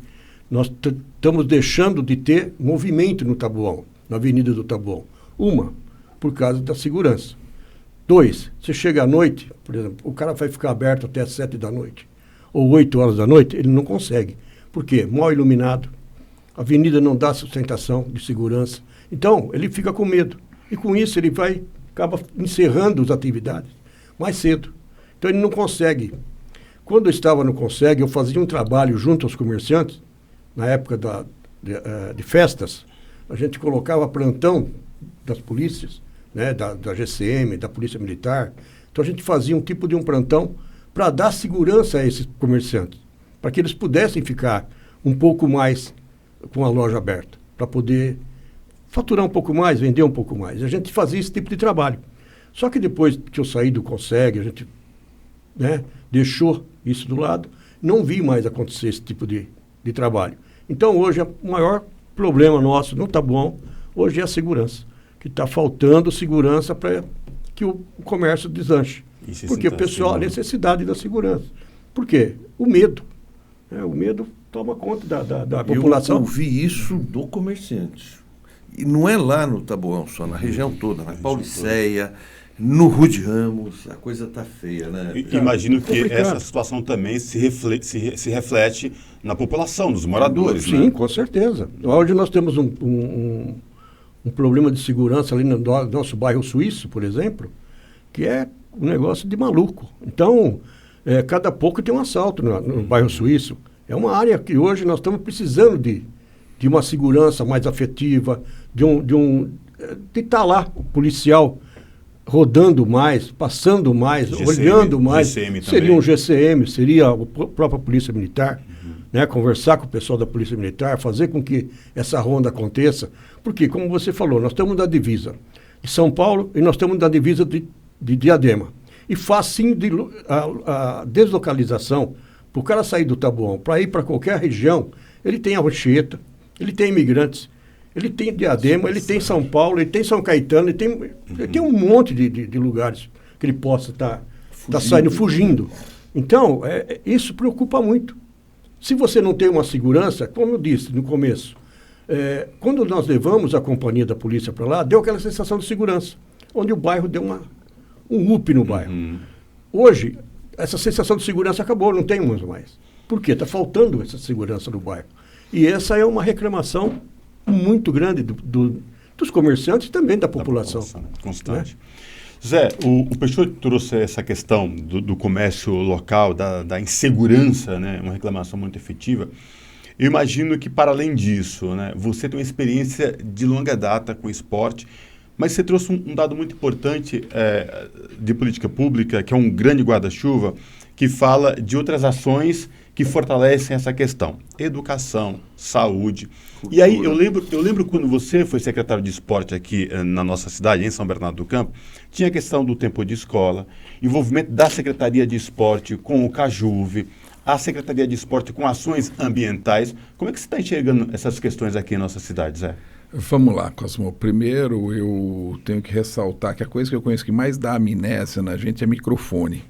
Nós estamos deixando de ter movimento no Tabuão, na Avenida do Tabuão. Uma, por causa da segurança. 2, você chega à noite, por exemplo, o cara vai ficar aberto até as 7 da noite, ou 8 horas da noite, ele não consegue. Por quê? Mal iluminado, a avenida não dá sustentação de segurança. Então, ele fica com medo. E com isso ele acaba encerrando as atividades mais cedo. Então, ele não consegue. Quando eu estava no Conseg, eu fazia um trabalho junto aos comerciantes, na época de festas, a gente colocava plantão das polícias, né, da GCM, da Polícia Militar. Então a gente fazia um tipo de um plantão para dar segurança a esses comerciantes, para que eles pudessem ficar um pouco mais com a loja aberta, para poder faturar um pouco mais, vender um pouco mais. A gente fazia esse tipo de trabalho. Só que depois que eu saí do Conseg, a gente, né, deixou isso do lado, não vi mais acontecer esse tipo de trabalho. Então hoje o maior problema nosso no Tabuão hoje é a segurança, que está faltando segurança para que o comércio deslanche. Porque o pessoal, a necessidade da segurança. Por quê? O medo. O medo toma conta da população. Eu ouvi isso do comerciante. E não é lá no Tabuão só, na região toda, na Pauliceia, no Rude Ramos, a coisa está feia, né? Imagino que essa situação também se reflete na população, nos moradores. Sim, né? Com certeza. Hoje nós temos um problema de segurança ali no nosso bairro Suíço, por exemplo, que é um negócio de maluco. Então, cada pouco tem um assalto no bairro Suíço. É uma área que hoje nós estamos precisando de uma segurança mais afetiva, de estar lá, o policial rodando mais, passando mais, GCM, olhando mais. GCM seria um GCM, seria a própria Polícia Militar, né? Conversar com o pessoal da Polícia Militar, fazer com que essa ronda aconteça. Porque, como você falou, nós estamos na divisa de São Paulo e nós estamos na divisa de Diadema. E faz sim a deslocalização, para o cara sair do Tabuão, para ir para qualquer região, ele tem a Anchieta, ele tem imigrantes, ele tem Diadema, ele tem São Paulo, ele tem São Caetano, ele tem um monte de lugares que ele possa estar saindo, fugindo. Então, isso preocupa muito. Se você não tem uma segurança, como eu disse no começo, quando nós levamos a companhia da polícia para lá, deu aquela sensação de segurança, onde o bairro deu um up no bairro. Hoje, essa sensação de segurança acabou, não tem mais. Por quê? Está faltando essa segurança no bairro. E essa é uma reclamação muito grande dos comerciantes e também da população. Constante. Né? Zé, o Peixoto trouxe essa questão do comércio local, da insegurança, né? Uma reclamação muito efetiva. Eu imagino que, para além disso, né, você tem uma experiência de longa data com o esporte, mas você trouxe um dado muito importante de política pública, que é um grande guarda-chuva, que fala de outras ações que fortalecem essa questão. Educação, saúde. Cultura. E aí, eu lembro quando você foi secretário de esporte aqui na nossa cidade, em São Bernardo do Campo, tinha a questão do tempo de escola, envolvimento da Secretaria de Esporte com o Cajuve, a Secretaria de Esporte com ações ambientais. Como é que você está enxergando essas questões aqui em nossa cidade, Zé? Vamos lá, Cosmo. Primeiro, eu tenho que ressaltar que a coisa que eu conheço que mais dá amnésia na gente é microfone.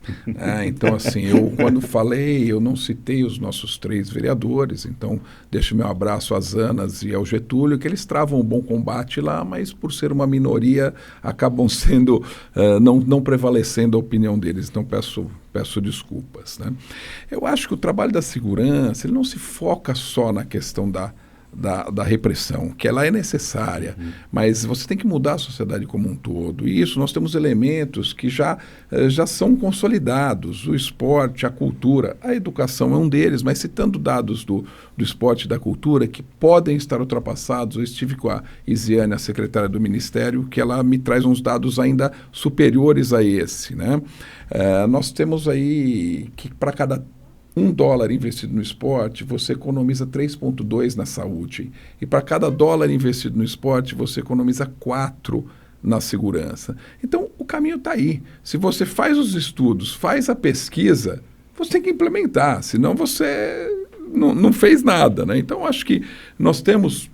Então, assim, quando falei, eu não citei os nossos 3 vereadores, então deixo meu abraço às Anas e ao Getúlio, que eles travam um bom combate lá, mas por ser uma minoria, acabam sendo, não prevalecendo a opinião deles. Então, peço desculpas. Né? Eu acho que o trabalho da segurança, ele não se foca só na questão da da repressão, que ela é necessária, mas você tem que mudar a sociedade como um todo. E isso nós temos elementos que já são consolidados, o esporte, a cultura, a educação é um deles, mas citando dados do esporte e da cultura que podem estar ultrapassados. Eu estive com a Isiane, a secretária do Ministério, que ela me traz uns dados ainda superiores a esse, né? Nós temos aí que para cada $1 investido no esporte, você economiza 3,2 na saúde. E para cada $1 investido no esporte, você economiza 4 na segurança. Então, o caminho está aí. Se você faz os estudos, faz a pesquisa, você tem que implementar, senão você não fez nada, né? Então, acho que nós temos,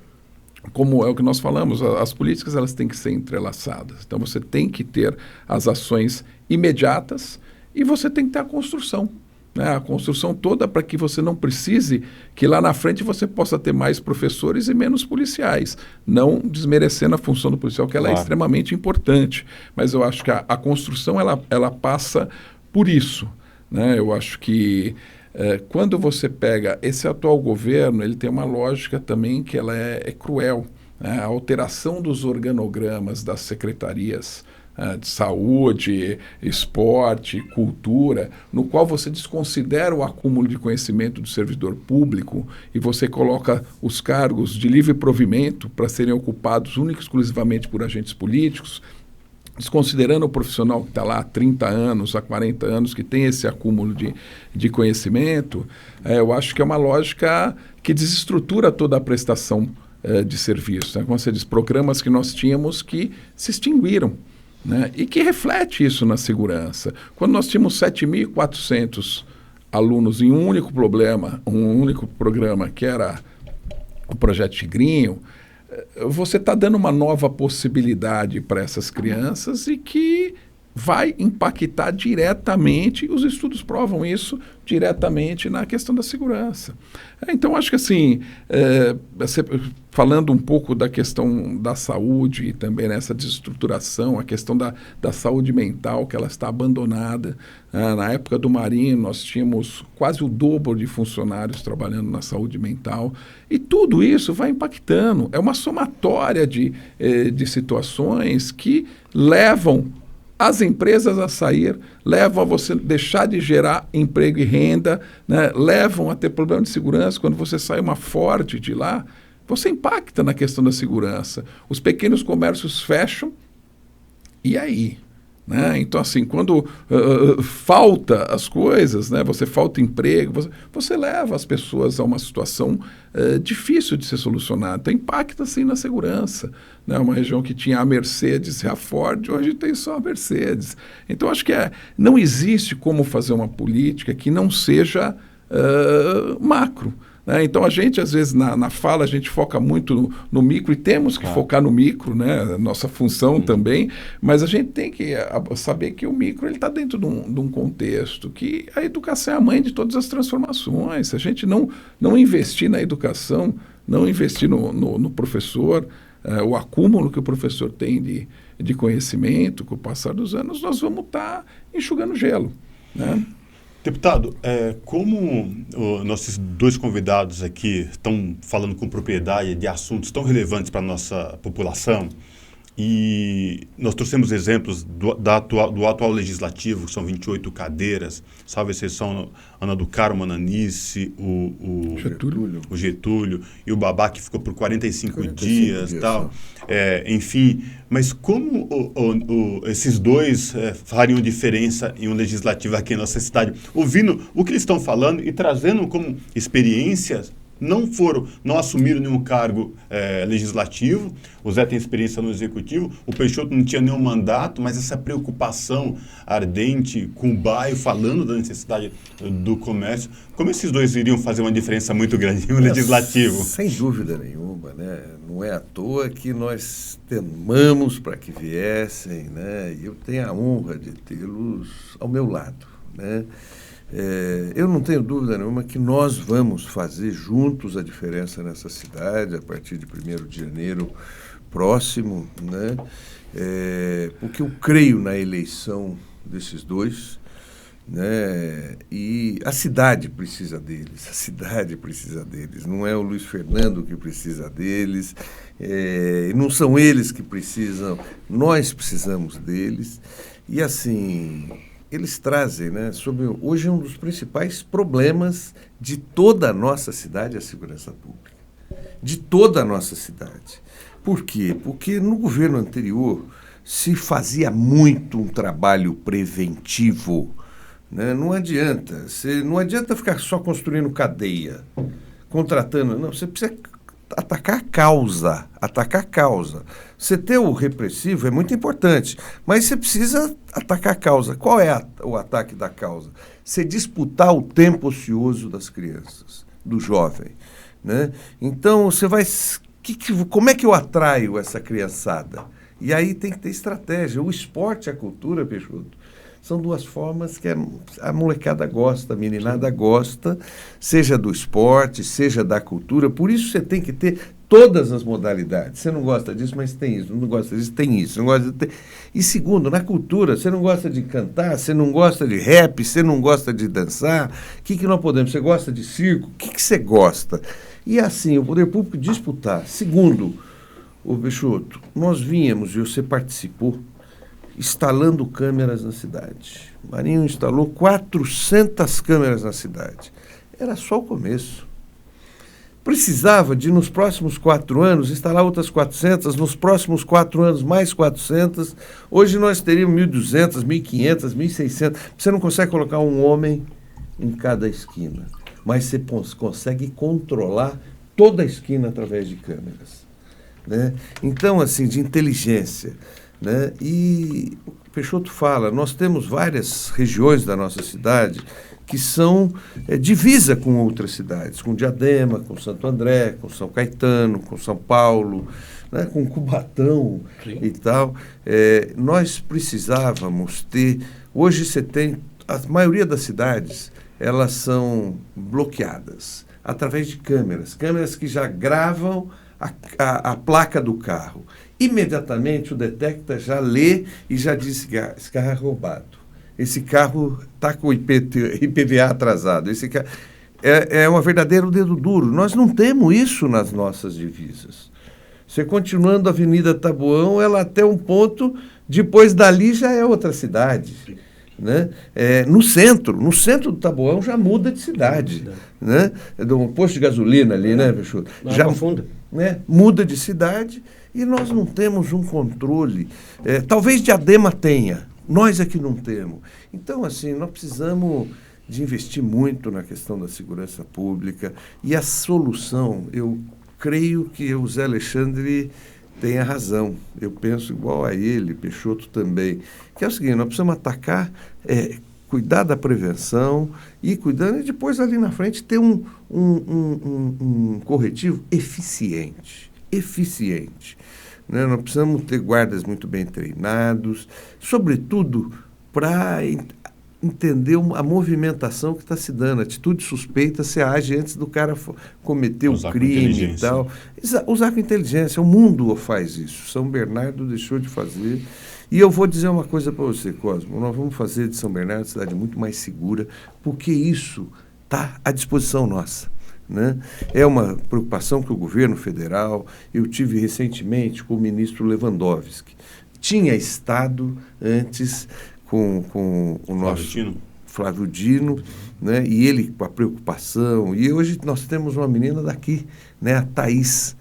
como é o que nós falamos, as políticas elas têm que ser entrelaçadas. Então, você tem que ter as ações imediatas e você tem que ter a construção. A construção toda para que você não precise que lá na frente você possa ter mais professores e menos policiais, não desmerecendo a função do policial, que ela é extremamente importante, mas eu acho que a construção ela passa por isso, né? Eu acho que quando você pega esse atual governo, ele tem uma lógica também que ela é cruel, né? A alteração dos organogramas das secretarias de saúde, esporte, cultura, no qual você desconsidera o acúmulo de conhecimento do servidor público e você coloca os cargos de livre provimento para serem ocupados única e exclusivamente por agentes políticos, desconsiderando o profissional que está lá há 30 anos, há 40 anos, que tem esse acúmulo de conhecimento, eu acho que é uma lógica que desestrutura toda a prestação de serviço, né? Como você diz, programas que nós tínhamos que se extinguiram, né? E que reflete isso na segurança. Quando nós tínhamos 7.400 alunos em um único programa, que era o Projeto Tigrinho, você está dando uma nova possibilidade para essas crianças e que vai impactar diretamente, os estudos provam isso, diretamente na questão da segurança. Então, acho que assim, falando um pouco da questão da saúde e também nessa desestruturação, a questão da saúde mental, que ela está abandonada. Na época do Marinho, nós tínhamos quase o dobro de funcionários trabalhando na saúde mental, e tudo isso vai impactando. É uma somatória de situações que levam as empresas a sair, levam a você deixar de gerar emprego e renda, né? Levam a ter problema de segurança. Quando você sai uma Ford de lá, você impacta na questão da segurança. Os pequenos comércios fecham, e aí? Né? Então, assim, quando falta as coisas, né? Você falta emprego, você leva as pessoas a uma situação difícil de ser solucionada. Então, impacta, assim, na segurança. Né? Uma região que tinha a Mercedes e a Ford, hoje tem só a Mercedes. Então, acho que não existe como fazer uma política que não seja macro. Então, a gente, às vezes, na fala, a gente foca muito no micro, e temos que focar no micro, né? Nossa função também, mas a gente tem que saber que o micro está dentro de um contexto, que a educação é a mãe de todas as transformações. Se a gente não investir na educação, não investir no professor, o acúmulo que o professor tem de conhecimento, com o passar dos anos, nós vamos estar enxugando gelo, né? Deputado, como nossos dois convidados aqui estão falando com propriedade de assuntos tão relevantes para a nossa população, e nós trouxemos exemplos do atual legislativo, que são 28 cadeiras, salvo exceção Ana do Carmo Ananice, o Getúlio e o Babá, que ficou por 45 dias e tal. Enfim, mas como esses dois fariam diferença em um legislativo aqui em nossa cidade? Ouvindo o que eles estão falando e trazendo como experiências, não assumiram nenhum cargo legislativo. O Zé tem experiência no executivo, o Peixoto não tinha nenhum mandato, mas essa preocupação ardente com o bairro, falando da necessidade do comércio, como esses dois iriam fazer uma diferença muito grande no legislativo? Sem dúvida nenhuma, né? Não é à toa que nós temamos para que viessem, né? E eu tenho a honra de tê-los ao meu lado, né? Eu não tenho dúvida nenhuma que nós vamos fazer juntos a diferença nessa cidade a partir de 1º de janeiro próximo, né? Porque eu creio na eleição desses dois, né? E a cidade precisa deles, não é o Luiz Fernando que precisa deles, não são eles que precisam, nós precisamos deles. E assim, eles trazem, né, hoje um dos principais problemas de toda a nossa cidade é a segurança pública, de toda a nossa cidade. Por quê? Porque no governo anterior se fazia muito um trabalho preventivo, né? Não adianta ficar só construindo cadeia, contratando. Não, você precisa atacar a causa. Você ter o repressivo é muito importante, mas você precisa atacar a causa. Qual é o ataque da causa? Você disputar o tempo ocioso das crianças, do jovem, né? Então, você vai... como é que eu atraio essa criançada? E aí tem que ter estratégia. O esporte e a cultura, Peixoto, são duas formas que a molecada gosta, a meninada gosta, seja do esporte, seja da cultura. Por isso você tem que ter todas as modalidades. Você não gosta disso, mas tem isso. Não gosta disso, tem isso. Não gosta de... E segundo, na cultura, você não gosta de cantar, você não gosta de rap, você não gosta de dançar. O que nós podemos? Você gosta de circo? O que você gosta? E assim, o poder público disputar. Segundo, ô Peixoto, nós vínhamos, e você participou, instalando câmeras na cidade. Marinho instalou 400 câmeras na cidade. Era só o começo. Precisava de, nos próximos 4 anos, instalar outras 400, nos próximos 4 anos, mais 400. Hoje nós teríamos 1.200, 1.500, 1.600. Você não consegue colocar um homem em cada esquina, mas você consegue controlar toda a esquina através de câmeras, né? Então, assim, de inteligência, né? E o Peixoto fala, nós temos várias regiões da nossa cidade que são divisa com outras cidades, com Diadema, com Santo André, com São Caetano, com São Paulo, né? Com Cubatão. Sim. E tal. Nós precisávamos ter... Hoje você tem... A maioria das cidades, elas são bloqueadas através de câmeras que já gravam a placa do carro. Imediatamente o detecta já lê e já diz que esse carro é roubado. Esse carro está com o IPVA atrasado. Esse carro é um verdadeiro dedo duro. Nós não temos isso nas nossas divisas. Você continuando a Avenida Taboão, ela até um ponto, depois dali já é outra cidade. Né? No centro do Taboão já muda de cidade. Né? Um posto de gasolina ali, né, Peixoto? Já profunda. Né? Muda de cidade e nós não temos um controle. Talvez Diadema tenha, nós aqui não temos. Então, assim, nós precisamos de investir muito na questão da segurança pública e a solução, eu creio que o Zé Alexandre tem a razão. Eu penso igual a ele, Peixoto também, que é o seguinte, nós precisamos atacar, cuidar da prevenção e cuidando, e depois ali na frente ter um corretivo eficiente. Né? Nós precisamos ter guardas muito bem treinados, sobretudo para entender a movimentação que está se dando. Atitude suspeita, você age antes do cara cometer o crime e tal. Usar com inteligência. O mundo faz isso. São Bernardo deixou de fazer. E eu vou dizer uma coisa para você, Cosmo. Nós vamos fazer de São Bernardo uma cidade muito mais segura, porque isso está à disposição nossa. Né? É uma preocupação que o governo federal, eu tive recentemente com o ministro Lewandowski, tinha estado antes com o nosso Flávio Dino, né? E ele com a preocupação, e hoje nós temos uma menina daqui, né? A Thaís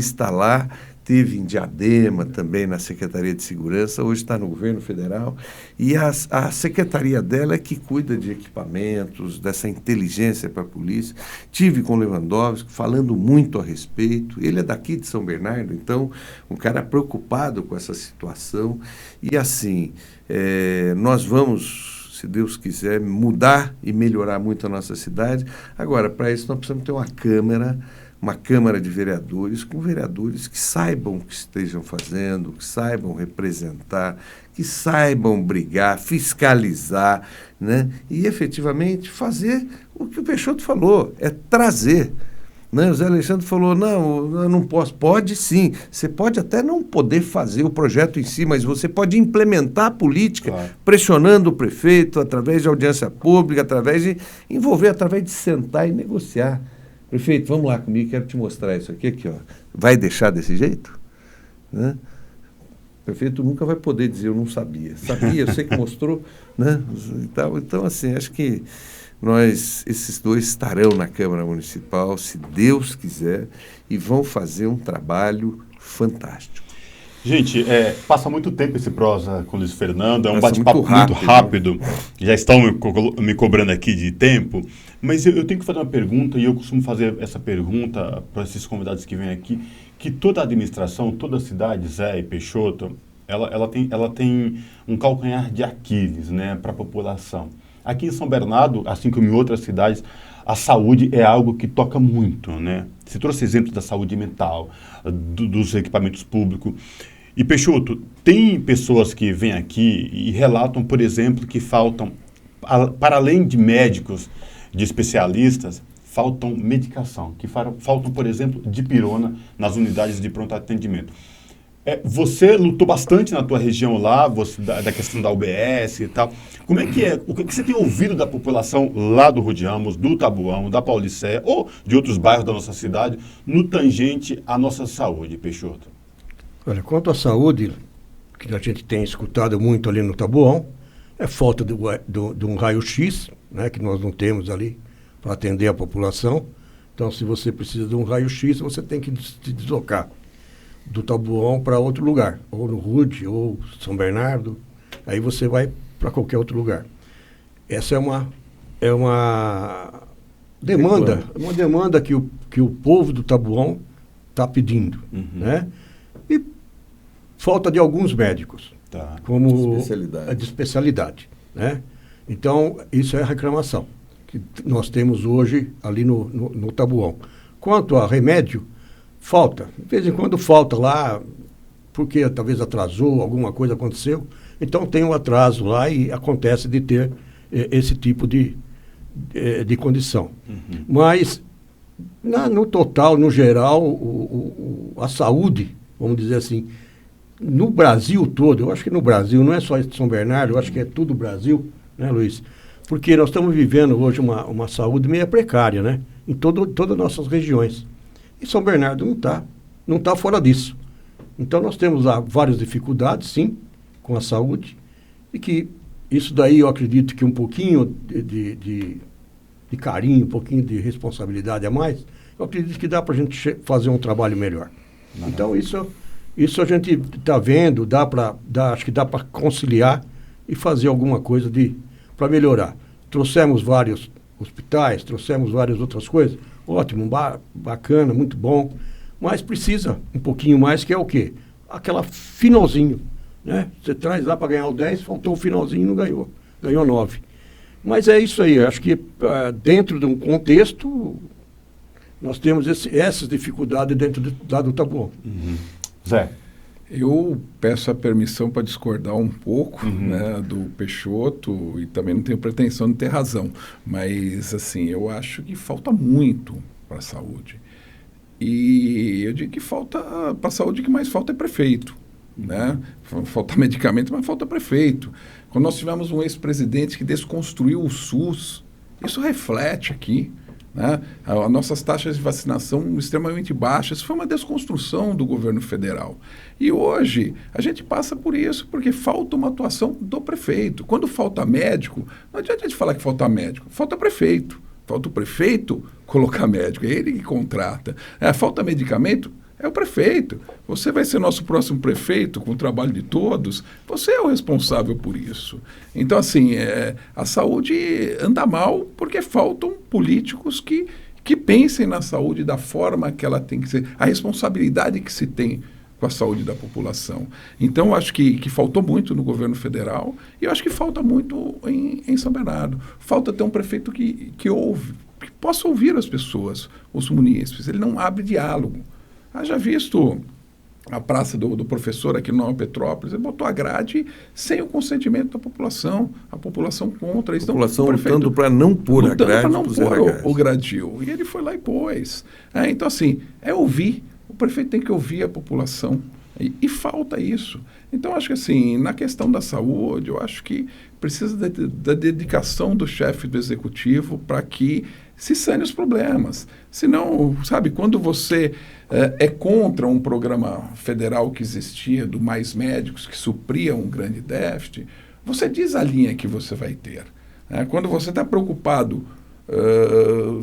está lá, teve em Diadema também na Secretaria de Segurança, hoje está no governo federal, e a secretaria dela é que cuida de equipamentos, dessa inteligência para a polícia. Tive com o Lewandowski falando muito a respeito, ele é daqui de São Bernardo, então um cara preocupado com essa situação, e assim, nós vamos, se Deus quiser, mudar e melhorar muito a nossa cidade. Agora, para isso nós precisamos ter uma Câmara de Vereadores, com vereadores que saibam o que estejam fazendo, que saibam representar, que saibam brigar, fiscalizar, né? E efetivamente fazer o que o Peixoto falou, trazer Né? O Zé Alexandre falou, não, eu não posso. Pode sim, você pode até não poder fazer o projeto em si, mas você pode implementar a política, claro, pressionando o prefeito, através de audiência pública, através de envolver, através de sentar e negociar. Prefeito, vamos lá comigo, quero te mostrar isso aqui, ó. Vai deixar desse jeito? Né? O prefeito nunca vai poder dizer, eu não sabia. Sabia, eu sei que mostrou. Né? Então, assim, acho que esses dois estarão na Câmara Municipal, se Deus quiser, e vão fazer um trabalho fantástico. Gente, passa muito tempo esse prosa com o Luiz Fernando, é um bate-papo muito rápido, já estão me cobrando aqui de tempo, mas eu tenho que fazer uma pergunta, e eu costumo fazer essa pergunta para esses convidados que vêm aqui, que toda a administração, toda a cidade, Zé e Peixoto, ela tem um calcanhar de Aquiles, né, para a população. Aqui em São Bernardo, assim como em outras cidades, a saúde é algo que toca muito, né? Você trouxe exemplos da saúde mental, dos equipamentos públicos. E, Peixoto, tem pessoas que vêm aqui e relatam, por exemplo, que faltam, para além de médicos, de especialistas, faltam medicação, que faltam, por exemplo, dipirona nas unidades de pronto atendimento. Você lutou bastante na tua região lá, da questão da UBS e tal. Como é que é? O que você tem ouvido da população lá do Rude-Ramos, do Taboão, da Paulicéia ou de outros bairros da nossa cidade no tangente à nossa saúde, Peixoto? Olha, quanto à saúde, que a gente tem escutado muito ali no Taboão, é falta de um raio-x, né, que nós não temos ali para atender a população. Então, se você precisa de um raio-x, você tem que se deslocar do Taboão para outro lugar, ou no Rude, ou São Bernardo, aí você vai para qualquer outro lugar. Essa é uma demanda que o povo do Taboão está pedindo, né? E falta de alguns médicos, como a de especialidade, né? Então, isso é a reclamação que nós temos hoje ali no Taboão. Quanto a remédio, falta. De vez em quando falta lá, porque talvez atrasou, alguma coisa aconteceu. Então tem um atraso lá e acontece de ter esse tipo de condição. Mas, no total, no geral, a saúde, vamos dizer assim, no Brasil todo, eu acho que no Brasil, não é só São Bernardo, eu acho que é tudo o Brasil, né, Luiz? Porque nós estamos vivendo hoje uma saúde meio precária, né? Em todas as nossas regiões. E São Bernardo não tá fora disso. Então nós temos lá várias dificuldades, sim, com a saúde, e que isso daí eu acredito que um pouquinho de carinho, um pouquinho de responsabilidade a mais, eu acredito que dá para a gente fazer um trabalho melhor. Então isso a gente está vendo, acho que dá para conciliar e fazer alguma coisa para melhorar. Trouxemos vários hospitais, trouxemos várias outras coisas. Ótimo, bacana, muito bom, mas precisa um pouquinho mais, que é o quê? Aquela finalzinho, né? Você traz lá para ganhar o 10, faltou o finalzinho e não ganhou, ganhou 9. Mas é isso aí, acho que dentro de um contexto, nós temos essas dificuldades dentro do Taboão. Zé? Eu peço a permissão para discordar um pouco, né, do Peixoto, e também não tenho pretensão de ter razão, mas assim, eu acho que falta muito para a saúde. E eu digo que falta para a saúde, que mais falta é prefeito, né? Falta medicamento, mas falta prefeito. Quando nós tivemos um ex-presidente que desconstruiu o SUS, isso reflete aqui, né? As nossas taxas de vacinação extremamente baixas. Foi uma desconstrução do governo federal. E hoje a gente passa por isso porque falta uma atuação do prefeito. Quando falta médico, não adianta a gente falar que falta médico, falta prefeito. Falta o prefeito colocar médico, é ele que contrata. Falta medicamento, é o prefeito. Você vai ser nosso próximo prefeito com o trabalho de todos, você é o responsável por isso. Então, assim, a saúde anda mal porque faltam políticos que pensem na saúde da forma que ela tem que ser, a responsabilidade que se tem com a saúde da população. Então, acho que faltou muito no governo federal e eu acho que falta muito em São Bernardo. Falta ter um prefeito que possa ouvir as pessoas, os munícipes. Ele não abre diálogo. Haja visto a praça do professor aqui no Nova Petrópolis, ele botou a grade sem o consentimento da população, a população contra. A população lutando para não pôr a grade. Para não pôr o gradil. E ele foi lá e pôs. Então, assim, é ouvir. O prefeito tem que ouvir a população. E falta isso. Então, acho que assim, na questão da saúde, eu acho que precisa da dedicação do chefe do executivo para que se sane os problemas. Senão, sabe, quando você é contra um programa federal que existia, do Mais Médicos, que supria um grande déficit, você diz a linha que você vai ter. Quando você está preocupado,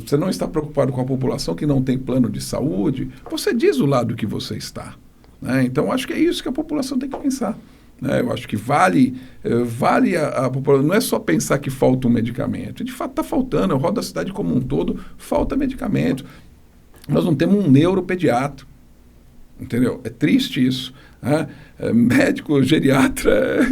você não está preocupado com a população que não tem plano de saúde, você diz o lado que você está. Então, acho que é isso que a população tem que pensar. Eu acho que vale a população. Não é só pensar que falta um medicamento. De fato, está faltando. Eu rodo a cidade como um todo, falta medicamento. Nós não temos um neuropediatra. Entendeu? É triste isso. Médico, geriatra,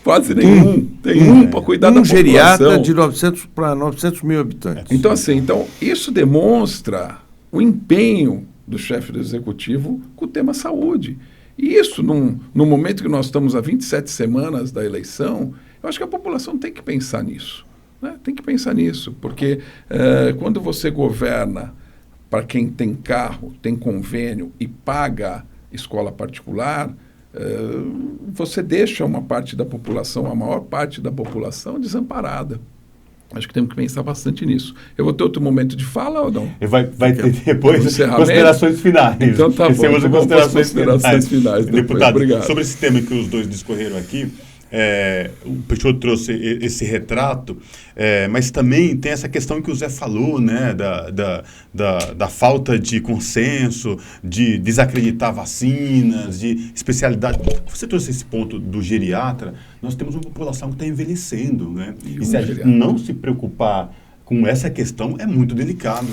quase nenhum. Tem um para cuidar da população. Geriatra de 900 para 900 mil habitantes. Então, assim, isso demonstra o empenho do chefe do executivo com o tema saúde. E isso, no momento que nós estamos a 27 semanas da eleição, eu acho que a população tem que pensar nisso. Tem que pensar nisso, porque quando você governa para quem tem carro, tem convênio e paga escola particular, você deixa uma parte da população, a maior parte da população, desamparada. Acho que temos que pensar bastante nisso. Eu vou ter outro momento de fala ou não? Vai ter depois considerações finais. Então tá bom. Temos considerações finais. Deputado, obrigado. Sobre esse tema que os dois discorreram aqui, o Peixoto trouxe esse retrato, mas também tem essa questão que o Zé falou, né, da falta de consenso, de desacreditar vacinas, de especialidade. Você trouxe esse ponto do geriatra. Nós temos uma população que está envelhecendo, né? E se a gente não se preocupar com essa questão, é muito delicado.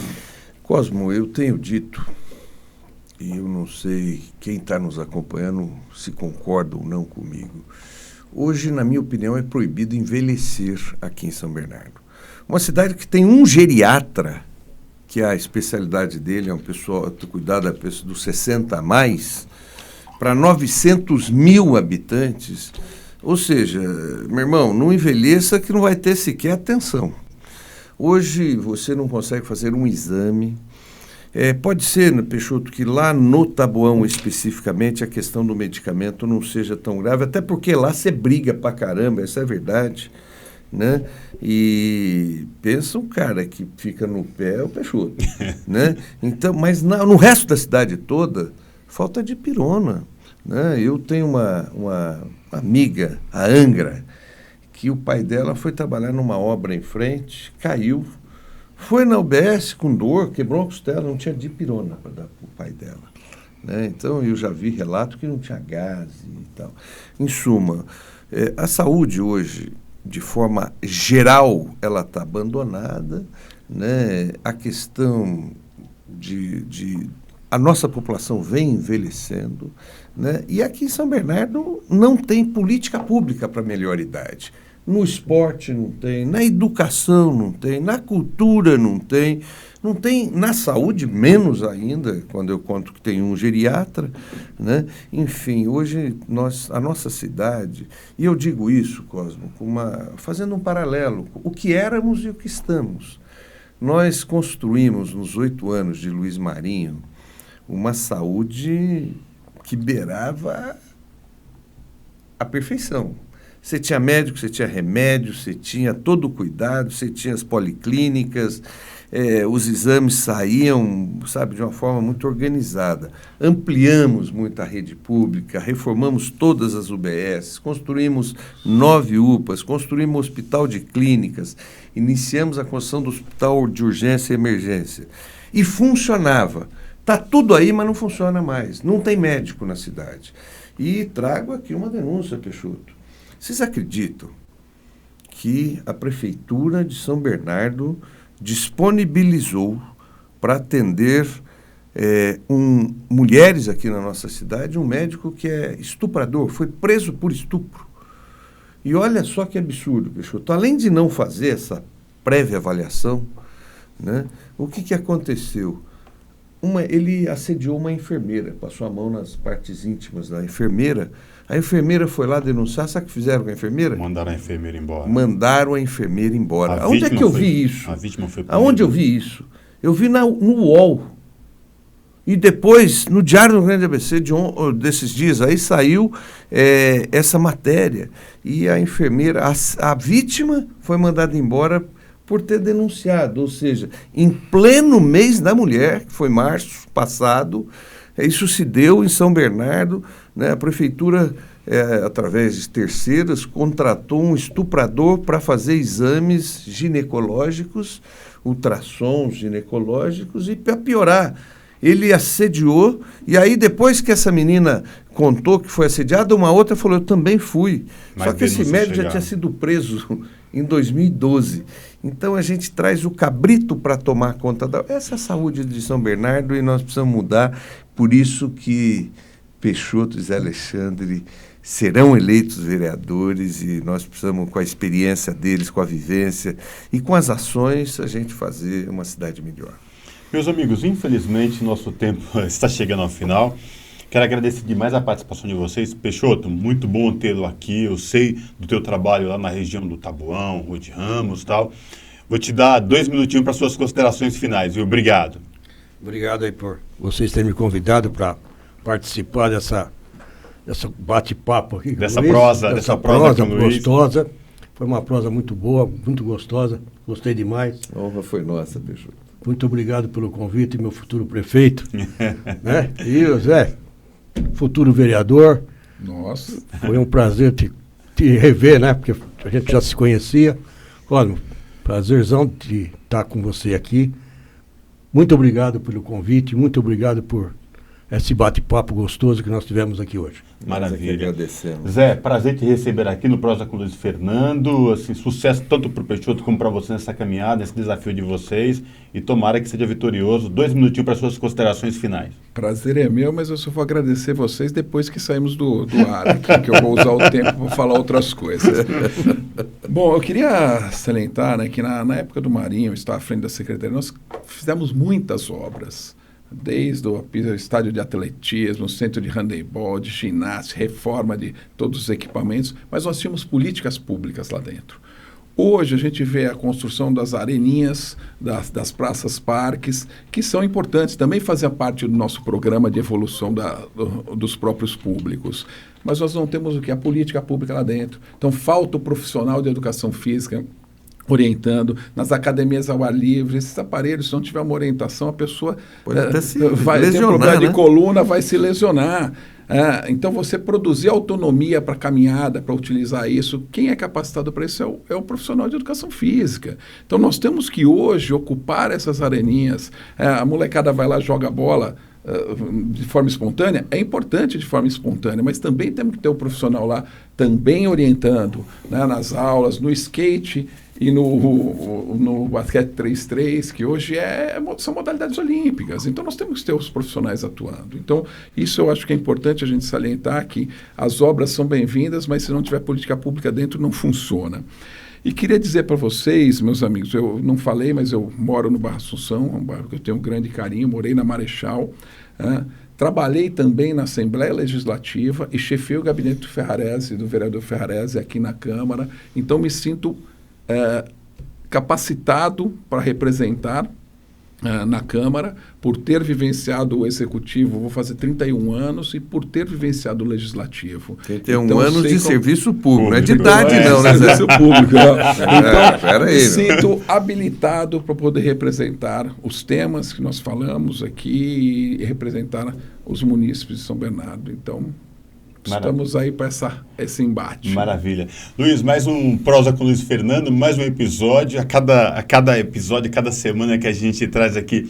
Cosmo, eu tenho dito, e eu não sei quem está nos acompanhando se concorda ou não comigo, hoje, na minha opinião, é proibido envelhecer aqui em São Bernardo. Uma cidade que tem um geriatra, que a especialidade dele é uma pessoa cuidar da pessoa dos 60 a mais, para 900 mil habitantes. Ou seja, meu irmão, não envelheça que não vai ter sequer atenção. Hoje você não consegue fazer um exame. Pode ser, Peixoto, que lá no Taboão especificamente a questão do medicamento não seja tão grave, até porque lá você briga pra caramba, essa é a verdade, né? E pensa um cara que fica no pé, é o Peixoto, né? Então, mas no resto da cidade toda, falta de pirona, né? Eu tenho uma amiga, a Angra, que o pai dela foi trabalhar numa obra em frente, caiu, foi na UBS com dor, quebrou a costela, não tinha dipirona para dar para o pai dela. Né? Então, eu já vi relato que não tinha gás e tal. Em suma, a saúde hoje, de forma geral, ela está abandonada. Né? A questão a nossa população vem envelhecendo. Né? E aqui em São Bernardo não tem política pública para melhor idade. No esporte não tem, na educação não tem, na cultura não tem, na saúde menos ainda, quando eu conto que tem um geriatra, né? Enfim, hoje a nossa cidade, e eu digo isso, Cosmo, fazendo um paralelo, o que éramos e o que estamos. Nós construímos nos 8 anos de Luiz Marinho uma saúde que beirava a perfeição. Você tinha médico, você tinha remédio, você tinha todo o cuidado, você tinha as policlínicas, os exames saíam, sabe, de uma forma muito organizada. Ampliamos muito a rede pública, reformamos todas as UBS, construímos 9 UPAs, construímos um hospital de clínicas, iniciamos a construção do hospital de urgência e emergência. E funcionava. Está tudo aí, mas não funciona mais. Não tem médico na cidade. E trago aqui uma denúncia, Peixoto. Vocês acreditam que a Prefeitura de São Bernardo disponibilizou para atender mulheres aqui na nossa cidade, um médico que é estuprador, foi preso por estupro. E olha só que absurdo, Peixoto. Além de não fazer essa prévia avaliação, né, o que aconteceu? ele assediou uma enfermeira, passou a mão nas partes íntimas da enfermeira. A enfermeira foi lá denunciar. Sabe o que fizeram com a enfermeira? Mandaram a enfermeira embora. Mandaram a enfermeira embora. A Aonde é que eu vítima vi isso? A vítima foi Aonde eu vi isso? Eu vi no UOL. E depois, no Diário do Grande ABC, desses dias, aí saiu essa matéria. E a enfermeira, a vítima foi mandada embora por ter denunciado. Ou seja, em pleno mês da mulher, que foi março passado, isso se deu em São Bernardo, né? A prefeitura, através de terceiras, contratou um estuprador para fazer exames ginecológicos, ultrassons ginecológicos, e para piorar, ele assediou, e aí depois que essa menina contou que foi assediada, uma outra falou, eu também fui. Só que esse médico já tinha sido preso em 2012. Então a gente traz o cabrito para tomar conta essa é a saúde de São Bernardo, e nós precisamos mudar. Por isso que Peixoto e Zé Alexandre serão eleitos vereadores, e nós precisamos, com a experiência deles, com a vivência e com as ações, a gente fazer uma cidade melhor. Meus amigos, infelizmente nosso tempo está chegando ao final. Quero agradecer demais a participação de vocês. Peixoto, muito bom tê-lo aqui. Eu sei do teu trabalho lá na região do Taboão, Rua de Ramos e tal. Vou te dar 2 minutinhos para suas considerações finais, viu? Obrigado. Obrigado aí por vocês terem me convidado para participar dessa bate-papo aqui. Dessa prosa gostosa. Foi uma prosa muito boa, muito gostosa. Gostei demais. A honra foi nossa, Peixoto. Muito obrigado pelo convite, meu futuro prefeito. Né? E o Zé, futuro vereador. Nossa. Foi um prazer te rever, né? Porque a gente já se conhecia. Olha, prazerzão de estar com você aqui. Muito obrigado pelo convite, muito obrigado por esse bate-papo gostoso que nós tivemos aqui hoje. Maravilha. Agradecemos. Zé, prazer te receber aqui no Prosa com Luiz Fernando. Assim, sucesso tanto para o Peixoto como para você nessa caminhada, nesse desafio de vocês. E tomara que seja vitorioso. 2 minutinhos para suas considerações finais. Prazer é meu, mas eu só vou agradecer vocês depois que saímos do ar aqui, que eu vou usar o tempo para falar outras coisas. Bom, eu queria salientar, né, que na época do Marinho, eu estava à frente da Secretaria, nós fizemos muitas obras. Desde o estádio de atletismo, centro de handebol, de ginástica, reforma de todos os equipamentos, mas nós tínhamos políticas públicas lá dentro. Hoje a gente vê a construção das areninhas, das praças parques, que são importantes, também fazem parte do nosso programa de evolução dos próprios públicos. Mas nós não temos o que? A política pública lá dentro. Então falta o profissional de educação física orientando, nas academias ao ar livre, esses aparelhos, se não tiver uma orientação, a pessoa vai ter problema, né, de coluna, vai se lesionar. Então, você produzir autonomia para caminhada, para utilizar isso, quem é capacitado para isso é o profissional de educação física. Então, nós temos que hoje ocupar essas areninhas. A molecada vai lá, joga bola de forma espontânea, é importante de forma espontânea, mas também temos que ter o profissional lá também orientando, né, nas aulas, no skate e no basquete 3x3, que hoje são modalidades olímpicas. Então, nós temos que ter os profissionais atuando. Então, isso eu acho que é importante a gente salientar, que as obras são bem-vindas, mas se não tiver política pública dentro, não funciona. E queria dizer para vocês, meus amigos, eu não falei, mas eu moro no Barra Assunção, um bairro que eu tenho um grande carinho, morei na Marechal, trabalhei também na Assembleia Legislativa e chefiei o gabinete do vereador Ferrarese aqui na Câmara. Então, me sinto capacitado para representar na Câmara, por ter vivenciado o Executivo, vou fazer 31 anos, e por ter vivenciado o Legislativo. 31 anos de serviço público, não é de idade não, né? Serviço público. Então, me sinto habilitado para poder representar os temas que nós falamos aqui e representar os munícipes de São Bernardo. Então, estamos aí para esse embate. Maravilha. Luiz, mais um Prosa com Luiz Fernando, mais um episódio. A cada episódio, cada semana que a gente traz aqui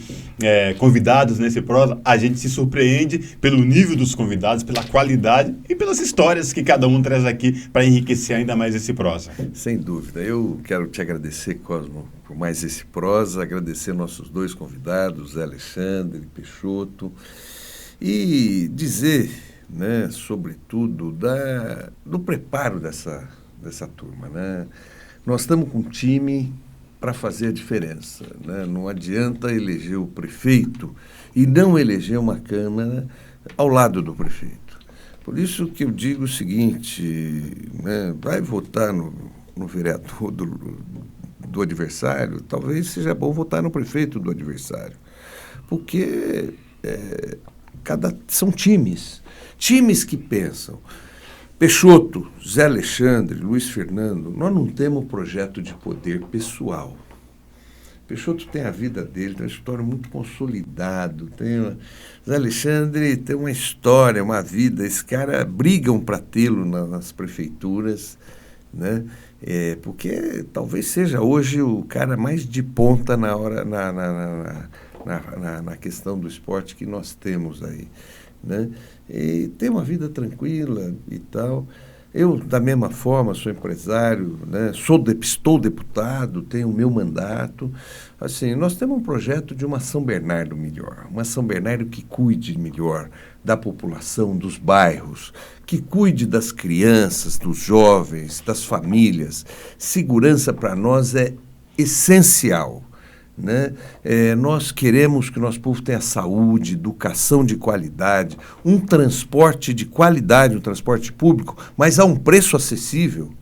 convidados nesse Prosa, a gente se surpreende pelo nível dos convidados, pela qualidade e pelas histórias que cada um traz aqui para enriquecer ainda mais esse Prosa. Sem dúvida. Eu quero te agradecer, Cosmo, por mais esse Prosa, agradecer nossos 2 convidados, Zé Alexandre, Peixoto, e dizer, né, sobretudo do preparo dessa turma, né? Nós estamos com um time para fazer a diferença, né? Não adianta eleger o prefeito e não eleger uma Câmara ao lado do prefeito. Por isso que eu digo o seguinte, né? Vai votar no vereador do adversário, talvez seja bom votar no prefeito do adversário. Porque são times que pensam. Peixoto, Zé Alexandre, Luiz Fernando, nós não temos projeto de poder pessoal. Peixoto tem a vida dele, tem uma história muito consolidada. Zé Alexandre tem uma história, uma vida. Esse cara brigam para tê-lo nas prefeituras, né? Porque talvez seja hoje o cara mais de ponta na questão do esporte que nós temos aí, né? E tem uma vida tranquila e tal. Eu, da mesma forma, sou empresário, né? Estou deputado, tenho o meu mandato. Assim, nós temos um projeto de uma São Bernardo melhor, uma São Bernardo que cuide melhor da população, dos bairros, que cuide das crianças, dos jovens, das famílias. Segurança para nós é essencial, né? Nós queremos que o nosso povo tenha saúde, educação de qualidade, um transporte de qualidade, um transporte público, mas a um preço acessível.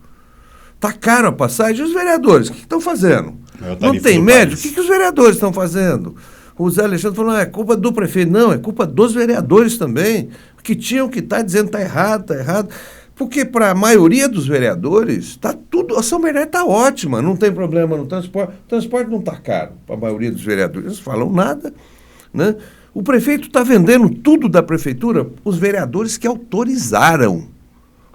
Está caro a passagem. E os vereadores, o que estão fazendo? Não tem médico? O que os vereadores estão fazendo? O Zé Alexandre falou, não, é culpa do prefeito. Não, é culpa dos vereadores também, que tinham que estar dizendo está errado, está errado. Porque para a maioria dos vereadores, está tudo, a São Bernardo está ótima, não tem problema no transporte. O transporte não está caro para a maioria dos vereadores, eles falam nada, né? O prefeito está vendendo tudo da prefeitura, os vereadores que autorizaram.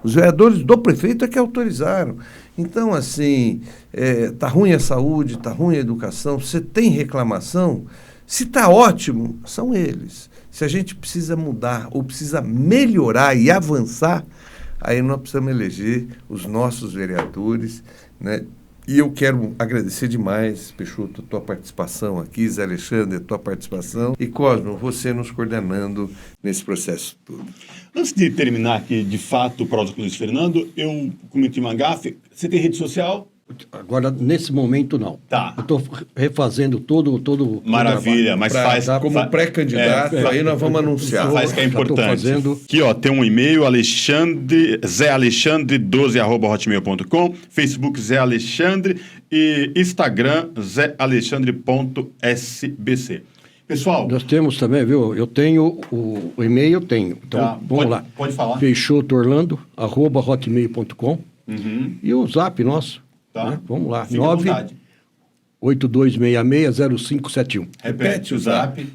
Os vereadores do prefeito é que autorizaram. Então, assim, está ruim a saúde, está ruim a educação, você tem reclamação, se está ótimo, são eles. Se a gente precisa mudar ou precisa melhorar e avançar, aí nós precisamos eleger os nossos vereadores, né? E eu quero agradecer demais, Peixoto, a tua participação aqui, Zé Alexandre, a tua participação, e Cosmo, você nos coordenando nesse processo todo. Antes de terminar aqui, de fato, o Prosa com Luiz Fernando, eu cometi uma gafe. Você tem rede social? Agora, nesse momento, não. Tá. Eu estou refazendo todo Maravilha, mas faz... Como pré-candidato, aí nós vamos anunciar. Faz que é importante. Fazendo... Aqui, ó, tem um e-mail, zealexandre12@hotmail.com, Facebook Zé Alexandre e Instagram zealexandre.sbc. Pessoal... Nós temos também, viu? Eu tenho o e-mail, eu tenho. Então, tá, vamos lá. Pode falar. peixotoorlando@hotmail.com e o zap nosso. Tá. Né? Vamos lá. 982660571. Repete o zap.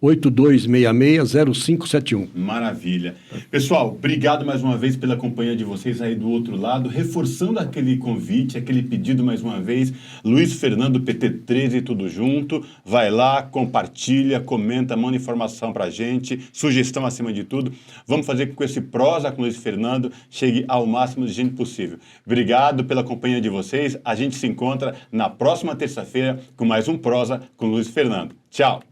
982660571. Maravilha. Pessoal, obrigado mais uma vez pela companhia de vocês aí do outro lado, reforçando aquele convite, aquele pedido mais uma vez. Luiz Fernando, PT13, tudo junto. Vai lá, compartilha, comenta, manda informação pra gente, sugestão acima de tudo. Vamos fazer com que esse Prosa com Luiz Fernando chegue ao máximo de gente possível. Obrigado pela companhia de vocês. A gente se encontra na próxima terça-feira com mais um Prosa com Luiz Fernando. Tchau!